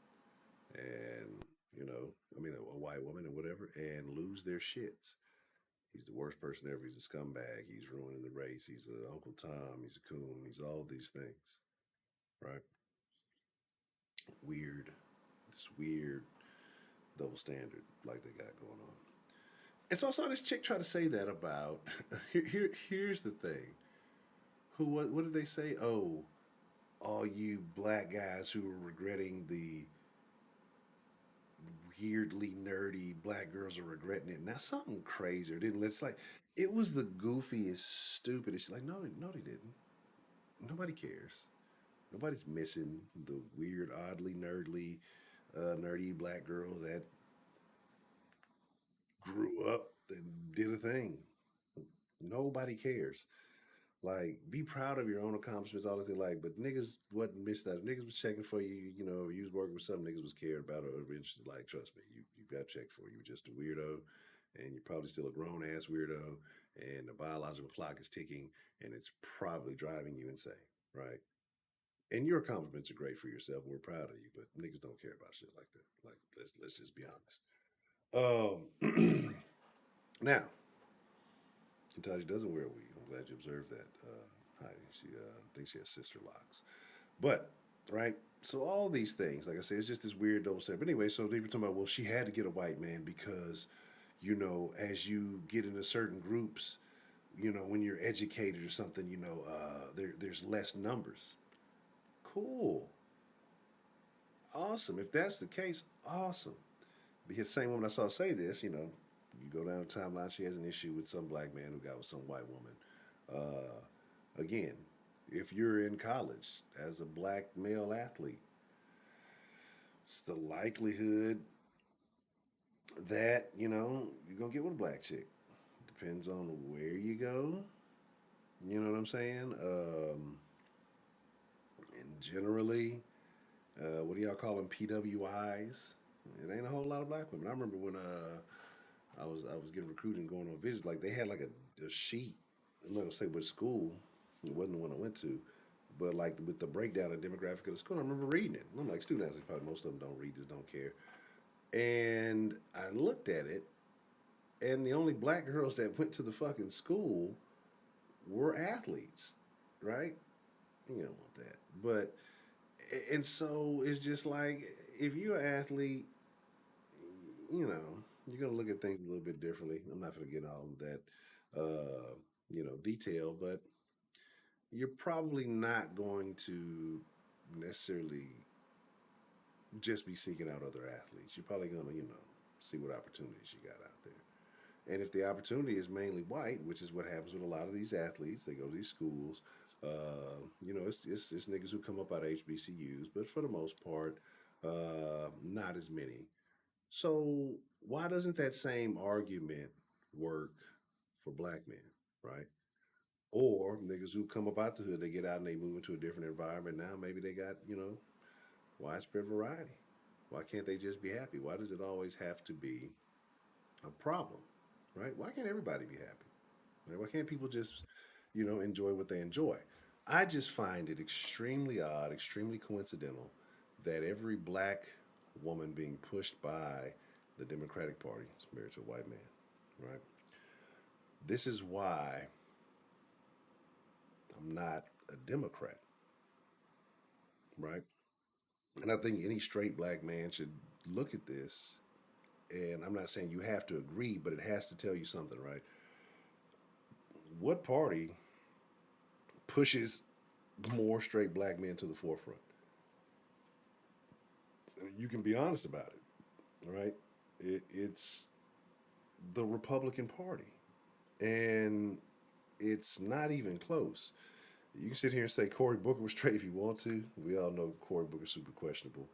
and a white woman and whatever, and lose their shits. He's the worst person ever. He's a scumbag. He's ruining the race. He's an Uncle Tom. He's a coon. He's all of these things, right? Weird. This weird double standard like they got going on. And so I saw this chick try to say that about. Here's the thing. What did they say? Oh, all you black guys who are regretting the weirdly nerdy black girls are regretting it. Now something crazier didn't. It's like it was the goofiest, stupidest. Like no, they didn't. Nobody cares. Nobody's missing the weird, oddly nerdy black girl that grew up and did a thing. Nobody cares. Like, be proud of your own accomplishments, all this thing. Like, but niggas wasn't missing out. Niggas was checking for you. You was working with something. Niggas was cared about or interested. Like, trust me, you got checked for. You were just a weirdo, and you're probably still a grown ass weirdo. And the biological clock is ticking, and it's probably driving you insane, right? And your accomplishments are great for yourself, and we're proud of you. But niggas don't care about shit like that. Like, let's just be honest. Now, Kataji doesn't wear a weave. I'm glad you observed that, Heidi. She thinks she has sister locks. But, right, so all these things, like I say, it's just this weird double standard. But anyway, so they were talking about, well, she had to get a white man because, as you get into certain groups, when you're educated or something, there's less numbers. Cool. Awesome. If that's the case, awesome. Because the same woman I saw say this, you go down the timeline, she has an issue with some black man who got with some white woman. Again, if you're in college as a black male athlete, it's the likelihood that, you're going to get with a black chick. Depends on where you go. You know what I'm saying? And generally, what do y'all call them? PWIs. It ain't a whole lot of black women. I remember when I was getting recruited and going on visits. Like they had like a sheet. I'm not gonna say which school. It wasn't the one I went to, but like with the breakdown of demographic of the school, I remember reading it. I'm like, students, probably most of them don't read this, don't care. And I looked at it, and the only black girls that went to the fucking school were athletes, right? You don't want that, but and so it's just like if you're an athlete, you're gonna look at things a little bit differently. I'm not gonna get all of that, detail, but you're probably not going to necessarily just be seeking out other athletes. You're probably gonna, see what opportunities you got out there. And if the opportunity is mainly white, which is what happens with a lot of these athletes, they go to these schools. It's niggas who come up out of HBCUs, but for the most part, not as many. So why doesn't that same argument work for black men, right? Or niggas who come up out the hood, they get out and they move into a different environment. Now maybe they got, widespread variety. Why can't they just be happy? Why does it always have to be a problem, right? Why can't everybody be happy? Right? Why can't people just, enjoy what they enjoy? I just find it extremely odd, extremely coincidental that every black woman being pushed by the Democratic Party is married to a white man, right? This is why I'm not a Democrat, right? And I think any straight black man should look at this. And I'm not saying you have to agree, but it has to tell you something, right? What party pushes more straight black men to the forefront? You can be honest about it, right? It's the Republican Party. And it's not even close. You can sit here and say Cory Booker was straight if you want to. We all know Cory Booker's super questionable.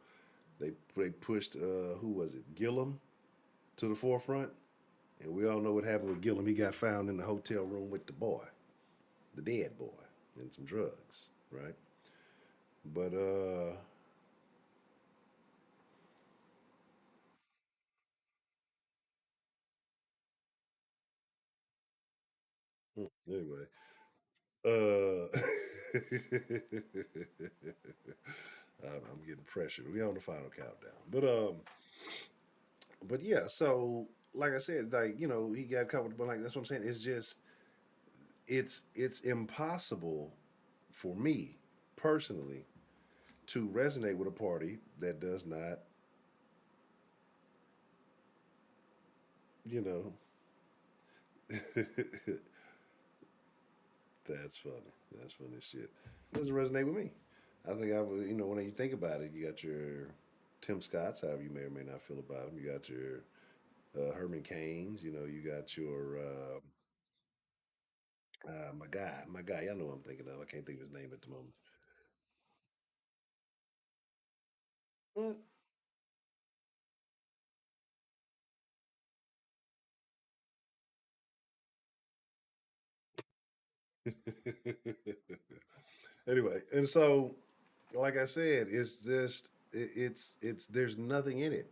They pushed who was it, Gillum, to the forefront, and we all know what happened with Gillum. He got found in the hotel room with the boy, the dead boy, and some drugs, right? But anyway, uh, I'm getting pressured. We on the final countdown, but yeah. So like I said, like he got caught with, but like that's what I'm saying. It's just it's impossible for me personally to resonate with a party that does not, you know, that's funny. That's funny as shit. It doesn't resonate with me. I think I would, when you think about it, you got your Tim Scotts, however you may or may not feel about him. You got your Herman Cains. You got your my guy. Y'all know what I'm thinking of. I can't think of his name at the moment. Mm. Anyway, and so like I said, it's just it's there's nothing in it.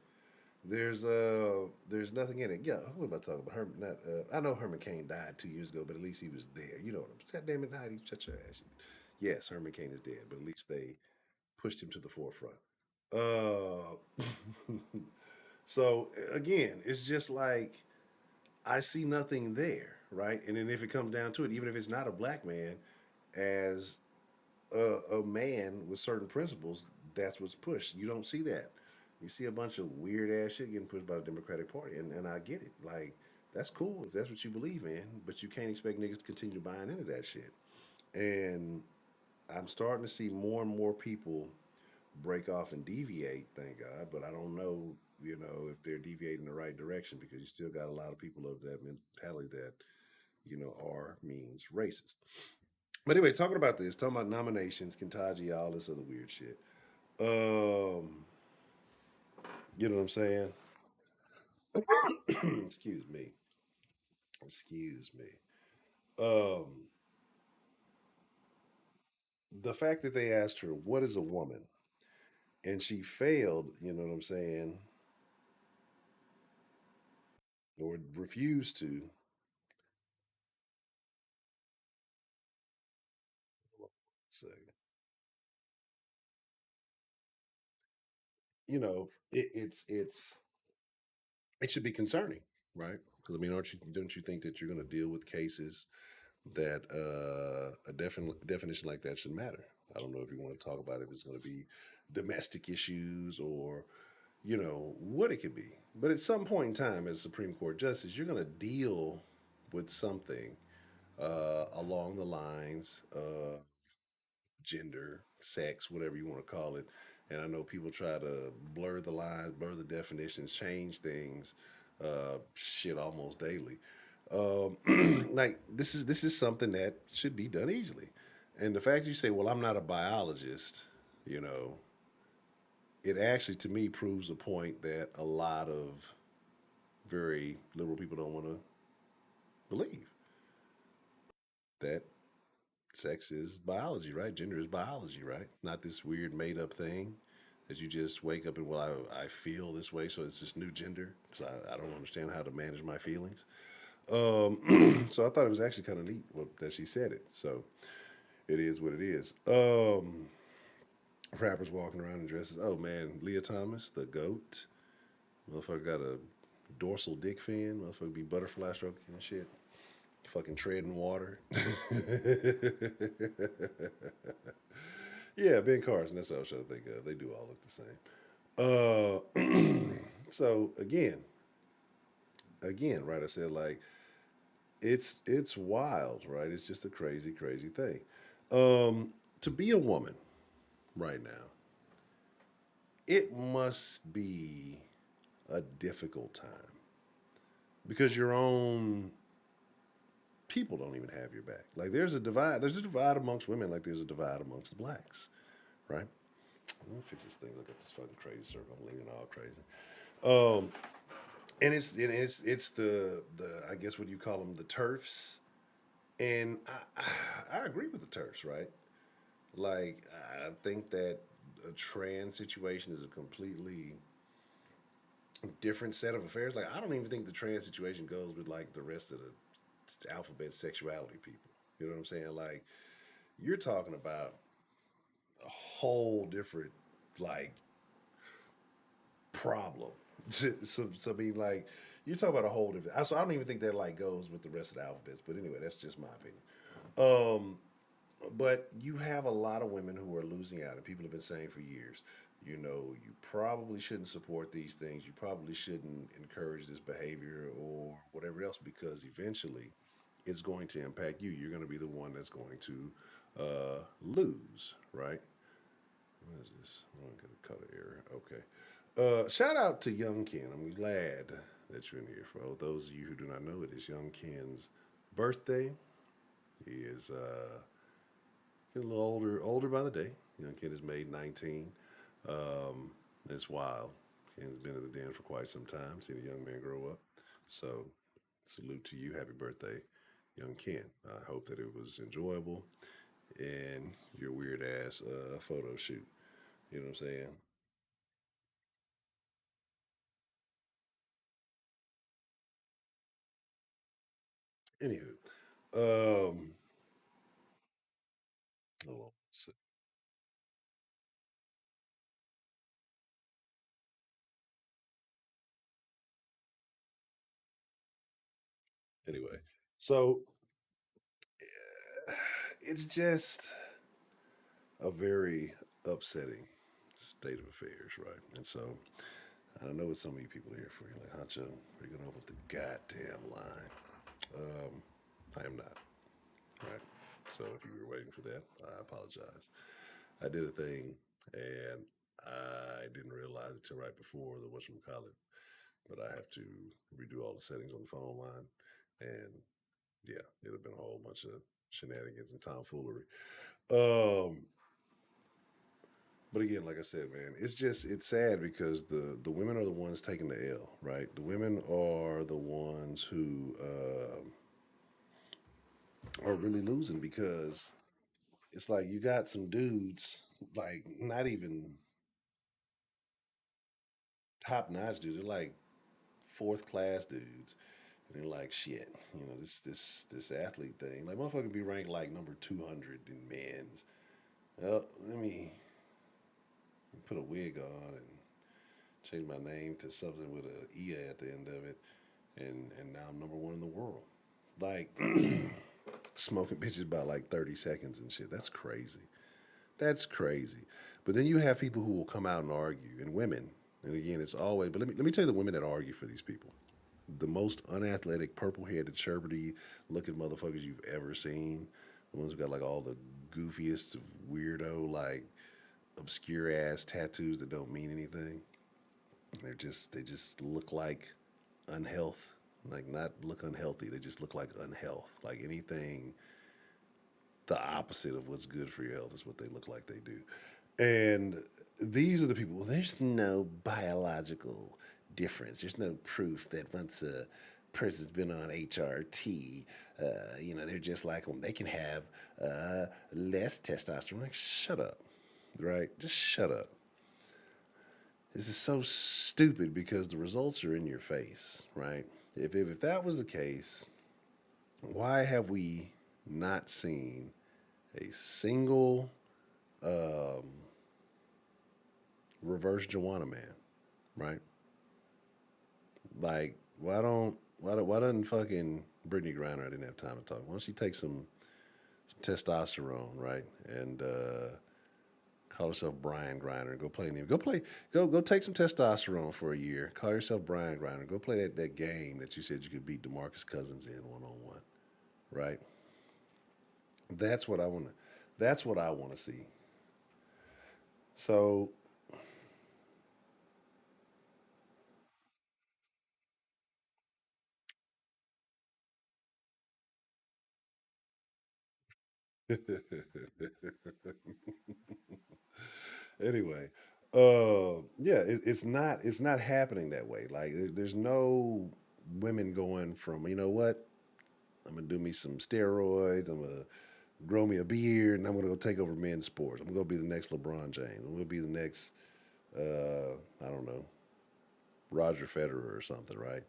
There's nothing in it. Yeah, who am I talking about? Herman. Not, I know Herman Cain died 2 years ago, but at least he was there. You know what I'm saying? God damn it, Heidi, shut your ass. Yes, Herman Cain is dead, but at least they pushed him to the forefront. Uh, so again, it's just like I see nothing there, right? And then if it comes down to it, even if it's not a black man, as a man with certain principles, that's what's pushed. You don't see that. You see a bunch of weird ass shit getting pushed by the Democratic Party, and I get it. Like that's cool if that's what you believe in, but you can't expect niggas to continue buying into that shit. And I'm starting to see more and more people break off and deviate. Thank God, but I don't know, if they're deviating in the right direction because you still got a lot of people of that mentality that are means racist. But anyway, talking about this, talking about nominations, Kentaji, all this other weird shit. Um, you know what I'm saying? Excuse me. Excuse me. Um, the fact that they asked her, "What is a woman?" and she failed, you know what I'm saying, or refused to. Second. It should be concerning, right? Because I mean, don't you think that you're going to deal with cases that a definition like that should matter? I don't know if you want to talk about if it's going to be domestic issues or what it could be. But at some point in time, as Supreme Court justice, you're going to deal with something along the lines of gender, sex, whatever you want to call it. And I know people try to blur the lines, blur the definitions, change things, shit almost daily. Like this is something that should be done easily. And the fact you say, "Well, I'm not a biologist," you know, it actually to me proves a point that a lot of very liberal people don't want to believe that sex is biology, right? Gender is biology, right? Not this weird made up thing that you just wake up and, well, I feel this way, so it's this new gender because I don't understand how to manage my feelings. So I thought it was actually kind of neat that she said it. So it is what it is. Rappers walking around in dresses. Oh man, Leah Thomas, the goat. Motherfucker got a dorsal dick fin. Motherfucker be butterfly stroking and shit. fucking treading water. Yeah, Ben Carson. That's what I was trying to think of. They do all look the same. So again, right? I said like it's wild, right? It's just a crazy, crazy thing. To be a woman right now, it must be a difficult time because your own people don't even have your back. Like there's a divide. There's a divide amongst women, like there's a divide amongst the blacks, right? Let me fix this thing. Look at this fucking crazy circle. I'm leaning all crazy. And it's the I guess what you call them, the turfs, and I agree with the turfs, right? Like I think that a trans situation is a completely different set of affairs. Like I don't even think the trans situation goes with like the rest of the alphabet sexuality people. You know what I'm saying? Like you're talking about a whole different like problem. So I mean, like you're talking about a whole different. So I don't even think that like goes with the rest of the alphabets. But anyway, that's just my opinion. But you have a lot of women who are losing out, and people have been saying for years, you know, you probably shouldn't support these things. You probably shouldn't encourage this behavior or whatever else because eventually it's going to impact you. You're going to be the one that's going to lose, right? What is this? I'm going to get a color error. Okay. Shout out to Young Ken. I'm glad that you're in here. For those of you who do not know, it is Young Ken's birthday. He is getting a little older by the day. Young Ken is made 19. It's wild. Ken's been in the den for quite some time. Seen a young man grow up. So salute to you. Happy birthday, Young Ken. I hope that it was enjoyable and your weird ass photo shoot. You know what I'm saying? Anywho, um, hold on. Anyway, so it's just a very upsetting state of affairs, right? And so I know what some of you people are here for. You're like, Honcho, we're going to open the goddamn line. I am not, right? So if you were waiting for that, I apologize. I did a thing and I didn't realize it till right before the whatchamacallit, but I have to redo all the settings on the phone line. And yeah, it'd have been a whole bunch of shenanigans and tomfoolery. Um, but again, like I said, man, it's sad because the women are the ones taking the L, right? The women are the ones who are really losing because it's like you got some dudes, like not even top notch dudes, they're like fourth class dudes. And they're like, shit, you know, this athlete thing. Like motherfucker be ranked like number 200 in men's. Well, let me put a wig on and change my name to something with a "ia" at the end of it, and now I'm number one in the world. Like smoking bitches about like 30 seconds and shit. That's crazy. That's crazy. But then you have people who will come out and argue, and women. And again, it's always. But let me tell you the women that argue for these people. The most unathletic, purple-headed, sherbety looking motherfuckers you've ever seen. The ones who got like all the goofiest, weirdo, like obscure ass tattoos that don't mean anything. They just look like unhealth. Like not look unhealthy. They just look like unhealth. Like anything the opposite of what's good for your health is what they look like they do. And these are the people. Well, there's no biological difference. There's no proof that once a person's been on HRT, you know, they're just like them. They can have less testosterone. Like, shut up, right? Just shut up. This is so stupid because the results are in your face, right? If that was the case, why have we not seen a single reverse Joanna man, right? Like, why don't why doesn't fucking Brittany Griner? I didn't have time to talk. Why don't she take some testosterone, right? And call herself Brian Griner. Go play Go play. Go take some testosterone for a year. Call yourself Brian Griner. Go play that game that you said you could beat DeMarcus Cousins in 1-on-1. Right? That's what I want to. That's what I want to see. So. Anyway, yeah, it's not happening that way. Like there's no women going from, you know what, I'm gonna do me some steroids, I'm gonna grow me a beard, and I'm gonna go take over men's sports. I'm gonna be the next LeBron James. I'm gonna be the next, I don't know, Roger Federer or something, right?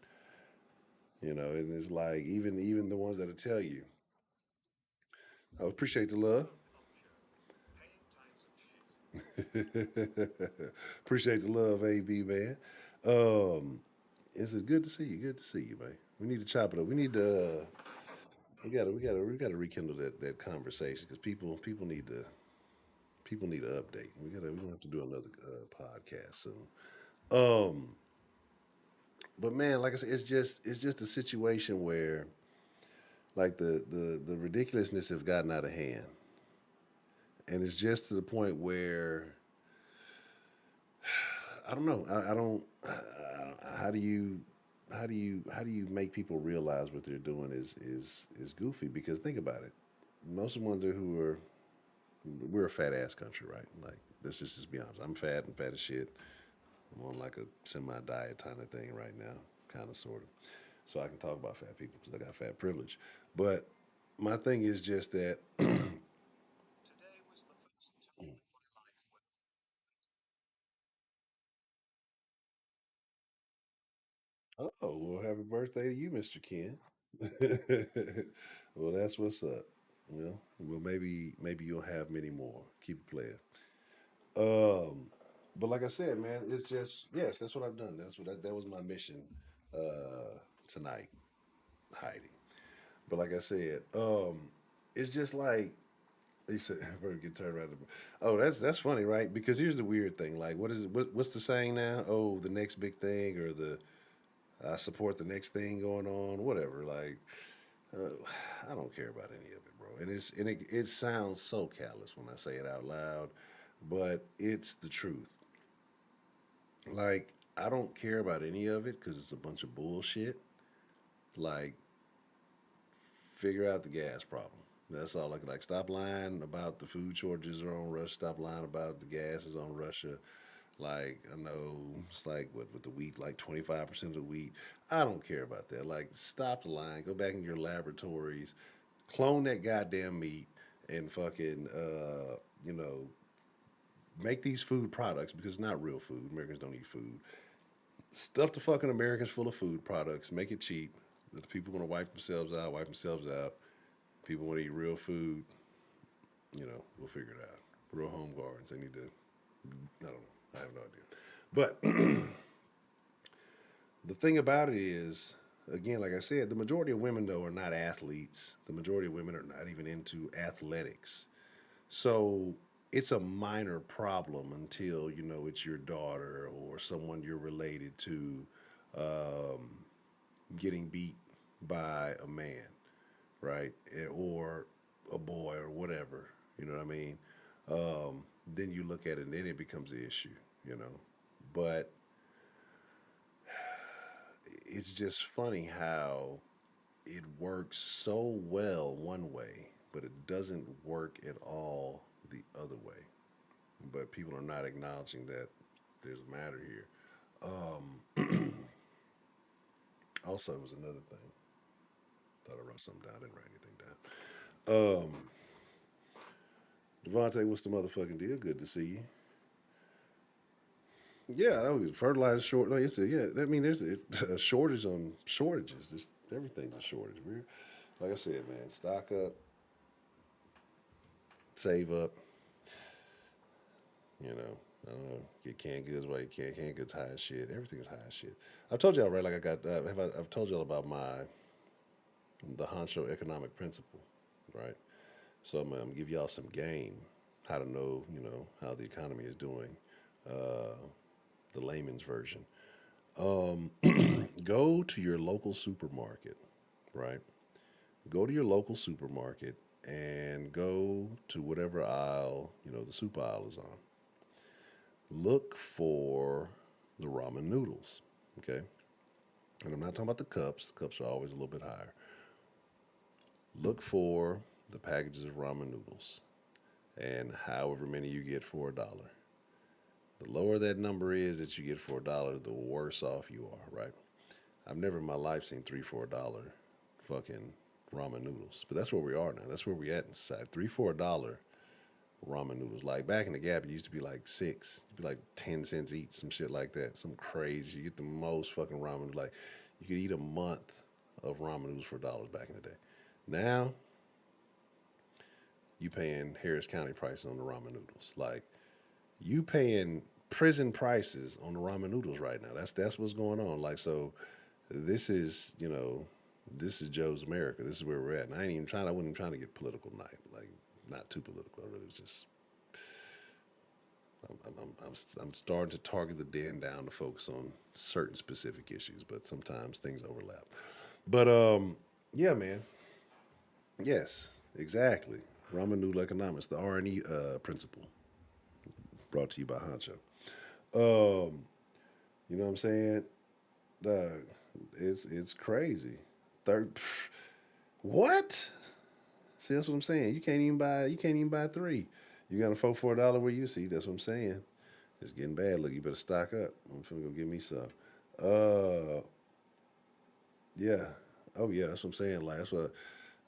You know, and it's like even the ones that'll tell you, I appreciate the love. Appreciate the love, AB man. Um, it's good to see you. Good to see you, man. We need to chop it up. We need to. We gotta rekindle that conversation because people need to update. We're gonna have to do another podcast soon. Um, but man, like I said, it's just a situation where like the ridiculousness have gotten out of hand, and it's just to the point where I don't know. I don't. How do you how do you make people realize what they're doing is goofy? Because think about it. Most of the ones who are we're a fat ass country, right? Like let's just be honest. I'm fat and fat as shit. I'm on like a semi diet kind of thing right now, kind of sort of. So I can talk about fat people because I got fat privilege. But my thing is just that. Oh, well, happy birthday to you, Mr. Ken. Well, that's what's up. Well, maybe you'll have many more. Keep it playing. Um, but like I said, man, it's just yes, that's what I've done. That was my mission tonight, Heidi. But like I said, it's just like you said, get turned around. Oh, that's funny, right? Because here's the weird thing. Like, what is it? What's the saying now? Oh, the next big thing, or the I support the next thing going on, whatever. Like, uh, I don't care about any of it, bro. It sounds so callous when I say it out loud, but it's the truth. Like, I don't care about any of it because it's a bunch of bullshit. Like, figure out the gas problem. That's all. Like stop lying about the food shortages are on Russia. Stop lying about the gas is on Russia. Like I know it's like what with the wheat, like 25% of the wheat. I don't care about that. Like stop the line. Go back in your laboratories, clone that goddamn meat, and fucking you know make these food products because it's not real food. Americans don't eat food. Stuff the fucking Americans full of food products. Make it cheap. The people want to wipe themselves out. Wipe themselves out. People want to eat real food. We'll figure it out. Real home gardens. They need to. I don't know. I have no idea. But the thing about it is, again, like I said, the majority of women though are not athletes. The majority of women are not even into athletics. So it's a minor problem until it's your daughter or someone you're related to getting beat by a man, right? Or a boy or whatever. You know what I mean? Then you look at it and then it becomes an issue. But it's just funny how it works so well one way, but it doesn't work at all the other way. But people are not acknowledging that there's a matter here. Also, it was another thing. Thought I wrote something down. I didn't write anything down. Devontae, what's the motherfucking deal? Good to see you. Yeah, that was fertilizer short. No, yeah. I mean, there's a shortage on shortages. Everything's a shortage. Like I said, man, stock up, save up. You know, I don't know. Get canned goods while you can. Canned goods high as shit. Everything's high as shit. I've told y'all, right? Like I got. I've told y'all about the Honcho economic principle, right? So I'm gonna give y'all some game, how to know, how the economy is doing, the layman's version. Go to your local supermarket, right? Go to your local supermarket and go to whatever aisle, the soup aisle is on. Look for the ramen noodles, okay? And I'm not talking about the cups. The cups are always a little bit higher. Look for the packages of ramen noodles and however many you get for $1. The lower that number is that you get for $1, the worse off you are, right? I've never in my life seen $3-4 fucking ramen noodles, but that's where we are now. That's where we at in society. $3-4 ramen noodles. Like back in the Gap, it used to be like 6, it'd be like 10 cents each, some shit like that. Some crazy. You get the most fucking ramen. Like you could eat a month of ramen noodles for $1 back in the day. Now you paying Harris County prices on the ramen noodles. Like you paying prison prices on the ramen noodles right now. That's what's going on. Like so, this is this is Joe's America. This is where we're at. And I wasn't even trying to get political tonight. Like not too political. It was just I'm starting to target the den down to focus on certain specific issues, but sometimes things overlap. But yeah, man. Yes, exactly. Ramen noodle economics, the R&E principle, brought to you by Honcho. You know what I'm saying? It's crazy. What? See, that's what I'm saying. You can't even buy 3. You got a $4 where you see. That's what I'm saying. It's getting bad. Look, you better stock up. I'm finna go get me some. Yeah. Oh yeah, that's what I'm saying. Like that's what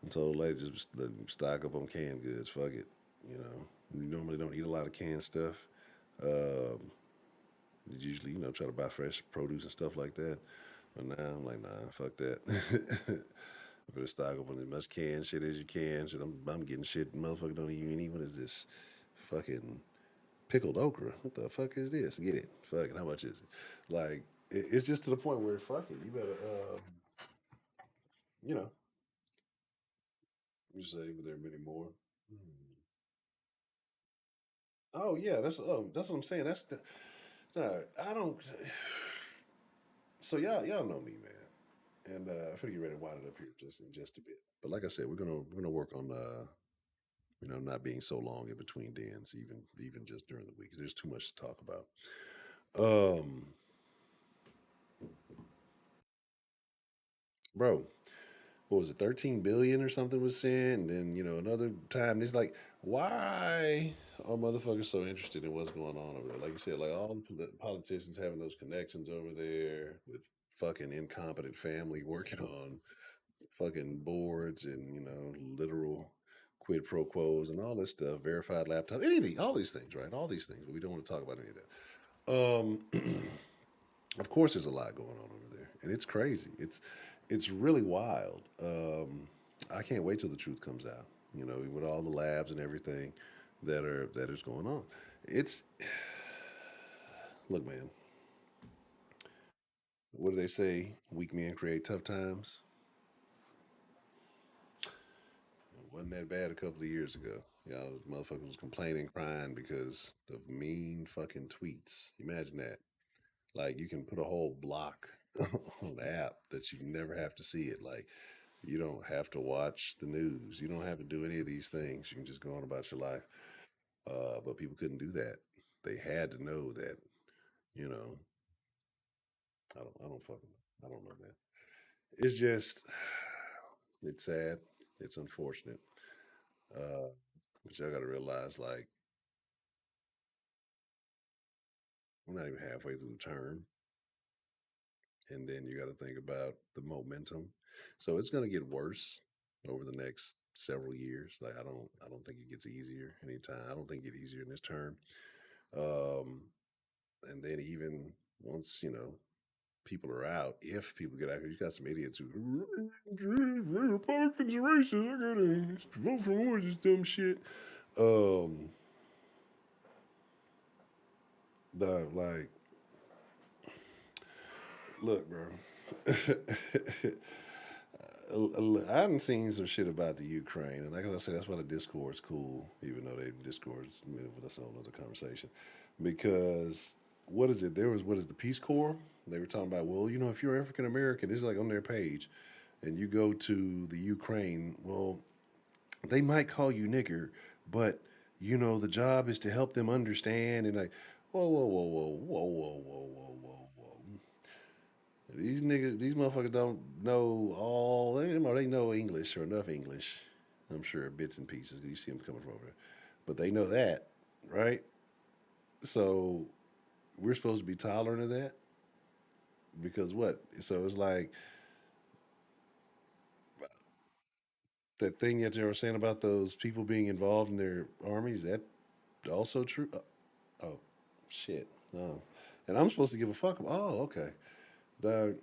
I'm told. Lady, just stock up on canned goods. Fuck it. You normally don't eat a lot of canned stuff. You usually, try to buy fresh produce and stuff like that. But now I'm like, nah, fuck that. Better stock up on as much canned shit as you can. Shit, I'm getting shit. Motherfucker don't even eat. What is this? Fucking pickled okra. What the fuck is this? Get it? Fucking how much is it? Like it's just to the point where fuck it. You better you know. You say, but there are many more. Oh yeah, that's what I'm saying. That's the. No, I don't. So y'all know me, man, and I'm gonna get ready to wind it up here just in just a bit. But like I said, we're gonna work on not being so long in between dens, even just during the week. There's too much to talk about. Um, bro, what was it? 13 billion or something was sent, and then another time it's like, why are motherfuckers so interested in what's going on over there? Like you said, like all the politicians having those connections over there with fucking incompetent family working on fucking boards and literal quid pro quos and all this stuff, verified laptop, anything, all these things, right? All these things, but we don't want to talk about any of that. Of course, there's a lot going on over there, and it's crazy. It's really wild. I can't wait till the truth comes out. With all the labs and everything that is going on. It's look, man. What do they say? Weak men create tough times. It wasn't that bad a couple of years ago. Motherfuckers was complaining, crying because of mean fucking tweets. Imagine that. Like you can put a whole block on the app that you never have to see it. Like you don't have to watch the news. You don't have to do any of these things. You can just go on about your life. But people couldn't do that. They had to know that. You know, I don't know, man. It's just, it's sad. It's unfortunate. Uh, but y'all got to realize, like, we're not even halfway through the term, and then you got to think about the momentum. So it's going to get worse over the next several years. Like I don't think it gets easier anytime. I don't think it gets easier in this term. Um, and then even once people are out, if people get out here, you got some idiots who Republicans are racist. I gotta vote for more of this dumb shit. Um, Like, look, bro. I haven't seen some shit about the Ukraine, and like I said, that's why the Discord's cool, even though they Discord's with us on another conversation. Because what is it? What is the Peace Corps? They were talking about, well, if you're African American, this is like on their page, and you go to the Ukraine, well, they might call you nigger, but the job is to help them understand. And like, whoa, whoa, whoa, whoa, whoa, whoa, whoa, whoa, whoa, whoa. These niggas, these motherfuckers don't know all. They know English or enough English. I'm sure bits and pieces. You see them coming from over there, but they know that, right? So we're supposed to be tolerant of that because what? So it's like that thing that they were saying about those people being involved in their army. Is that also true? Oh, shit. Oh, and I'm supposed to give a fuck. Oh, okay. The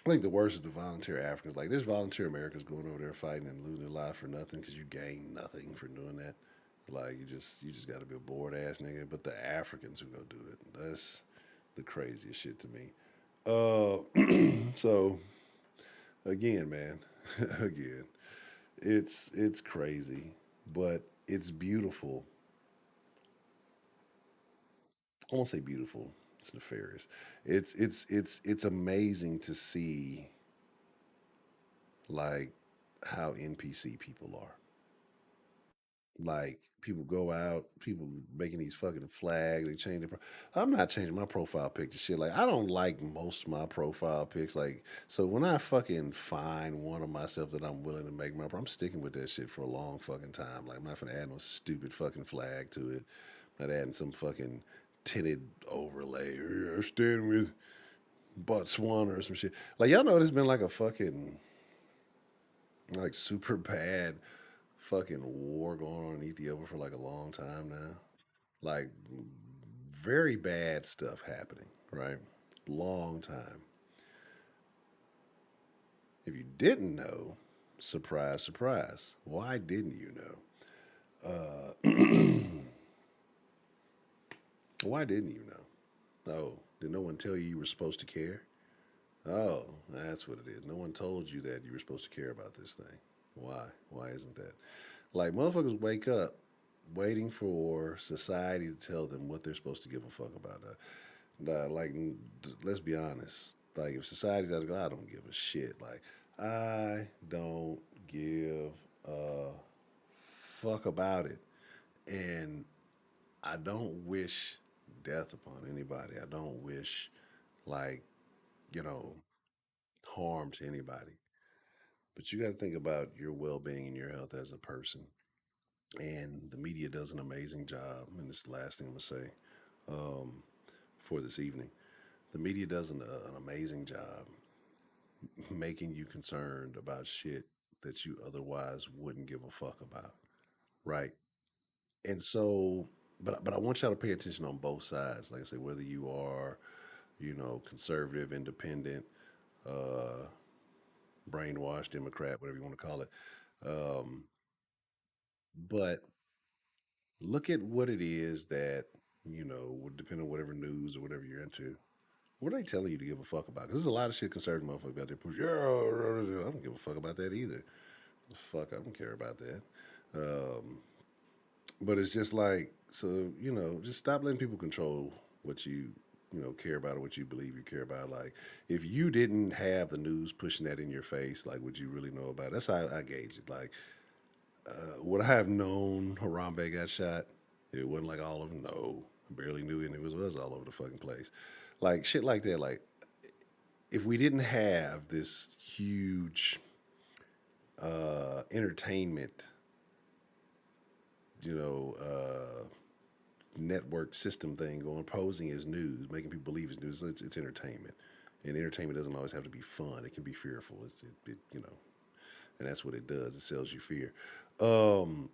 I think the worst is the volunteer Africans. Like, there's volunteer Americans going over there fighting and losing their life for nothing because you gain nothing for doing that. Like, you just got to be a bored ass nigga. But the Africans who go do it, that's the craziest shit to me. So again, man, again, it's crazy, but it's beautiful. I won't say beautiful. It's nefarious. It's amazing to see like how NPC people are. Like people go out, people making these fucking flags. They change their. I'm not changing my profile picture. Shit, like I don't like most of my profile pics. Like so, when I fucking find one of myself that I'm willing to make I'm sticking with that shit for a long fucking time. Like I'm not gonna add no stupid fucking flag to it. I'm not adding some fucking tinted overlay or standing with Botswana or some shit. Like y'all know, there's been like a fucking like super bad fucking war going on in Ethiopia for like a long time now. Like very bad stuff happening, right? Long time. If you didn't know, surprise, surprise. Why didn't you know? Why didn't you know? Oh, did no one tell you were supposed to care? Oh, that's what it is. No one told you that you were supposed to care about this thing. Why? Why isn't that? Like motherfuckers wake up waiting for society to tell them what they're supposed to give a fuck about. Let's be honest. Like, if society's out to go, I don't give a shit. Like, I don't give a fuck about it. And I don't wish death upon anybody. I don't wish, like, you know, harm to anybody. But you got to think about your well being and your health as a person. And the media does an amazing job. And this is the last thing I'm going to say for this evening. The media does an amazing job making you concerned about shit that you otherwise wouldn't give a fuck about. Right. And so, but I want y'all to pay attention on both sides. Like I say, whether you are, conservative, independent, brainwashed, Democrat, whatever you want to call it. But look at what it is that, would depend on whatever news or whatever you're into. What are they telling you to give a fuck about? Because there's a lot of shit conservative motherfuckers out there push. Yeah, I don't give a fuck about that either. Fuck, I don't care about that. But it's just like, so, just stop letting people control what you, care about or what you believe you care about. Like, if you didn't have the news pushing that in your face, like, would you really know about it? That's how I gauge it. Like, would I have known Harambe got shot? It wasn't like all of them. No, I barely knew it, and it was all over the fucking place. Like, shit like that. Like, if we didn't have this huge entertainment, network system thing going, posing as news, making people believe it's news, it's entertainment. And entertainment doesn't always have to be fun. It can be fearful. And that's what it does. It sells you fear. It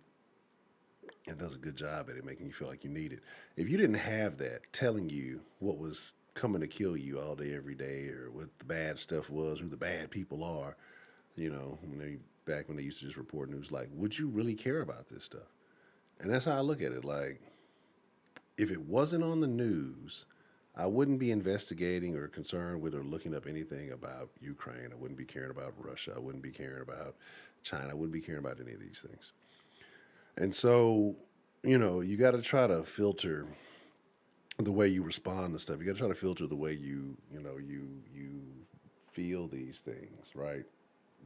does a good job at it, making you feel like you need it. If you didn't have that telling you what was coming to kill you all day, every day, or what the bad stuff was, who the bad people are, back when they used to just report news, like, would you really care about this stuff? And that's how I look at it. Like, if it wasn't on the news, I wouldn't be investigating or concerned with or looking up anything about Ukraine. I wouldn't be caring about Russia. I wouldn't be caring about China. I wouldn't be caring about any of these things. And so, you got to try to filter the way you respond to stuff. You got to try to filter the way you feel these things, right?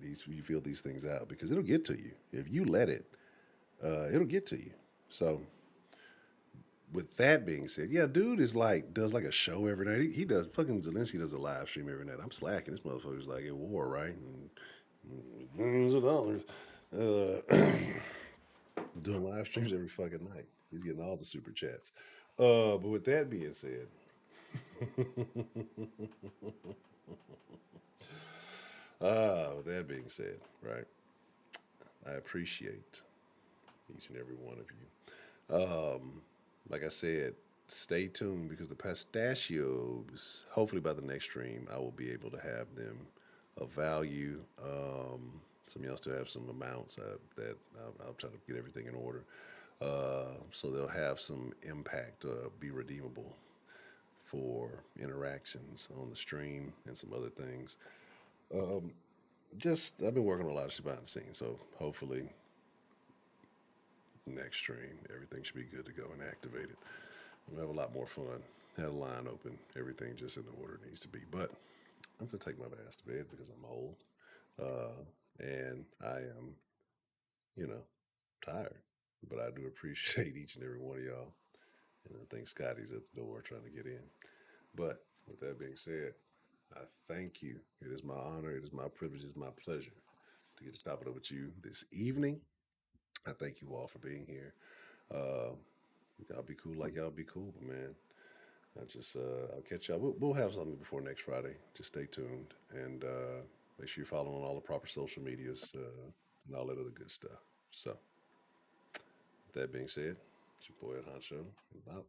You feel these things out because it'll get to you if you let it. It'll get to you. So, with that being said, yeah, dude does like a show every night. He does fucking Zelensky does a live stream every night. I'm slacking. This motherfucker's like at war, right? And millions of dollars. Doing live streams every fucking night. He's getting all the super chats. But with that being said, with that being said, right, I appreciate each and every one of you. Like I said, stay tuned because the pistachios, hopefully by the next stream, I will be able to have them of value. Some of y'all still have some amounts that I'll try to get everything in order. So they'll have some impact, be redeemable for interactions on the stream and some other things. I've been working on a lot of shit behind the scenes, so hopefully next stream, everything should be good to go and activated. We'll have a lot more fun. Have a line open, everything just in the order it needs to be. But I'm gonna take my ass to bed because I'm old, and I am, tired. But I do appreciate each and every one of y'all. And I think Scotty's at the door trying to get in. But with that being said, I thank you. It is my honor. It is my privilege. It is my pleasure to get to top it up with you this evening. I thank you all for being here. Y'all be cool like y'all be cool, but man, I'll catch y'all. We'll have something before next Friday. Just stay tuned and make sure you're following all the proper social medias and all that other good stuff. So, with that being said, it's your boy Ed Honcho. Out.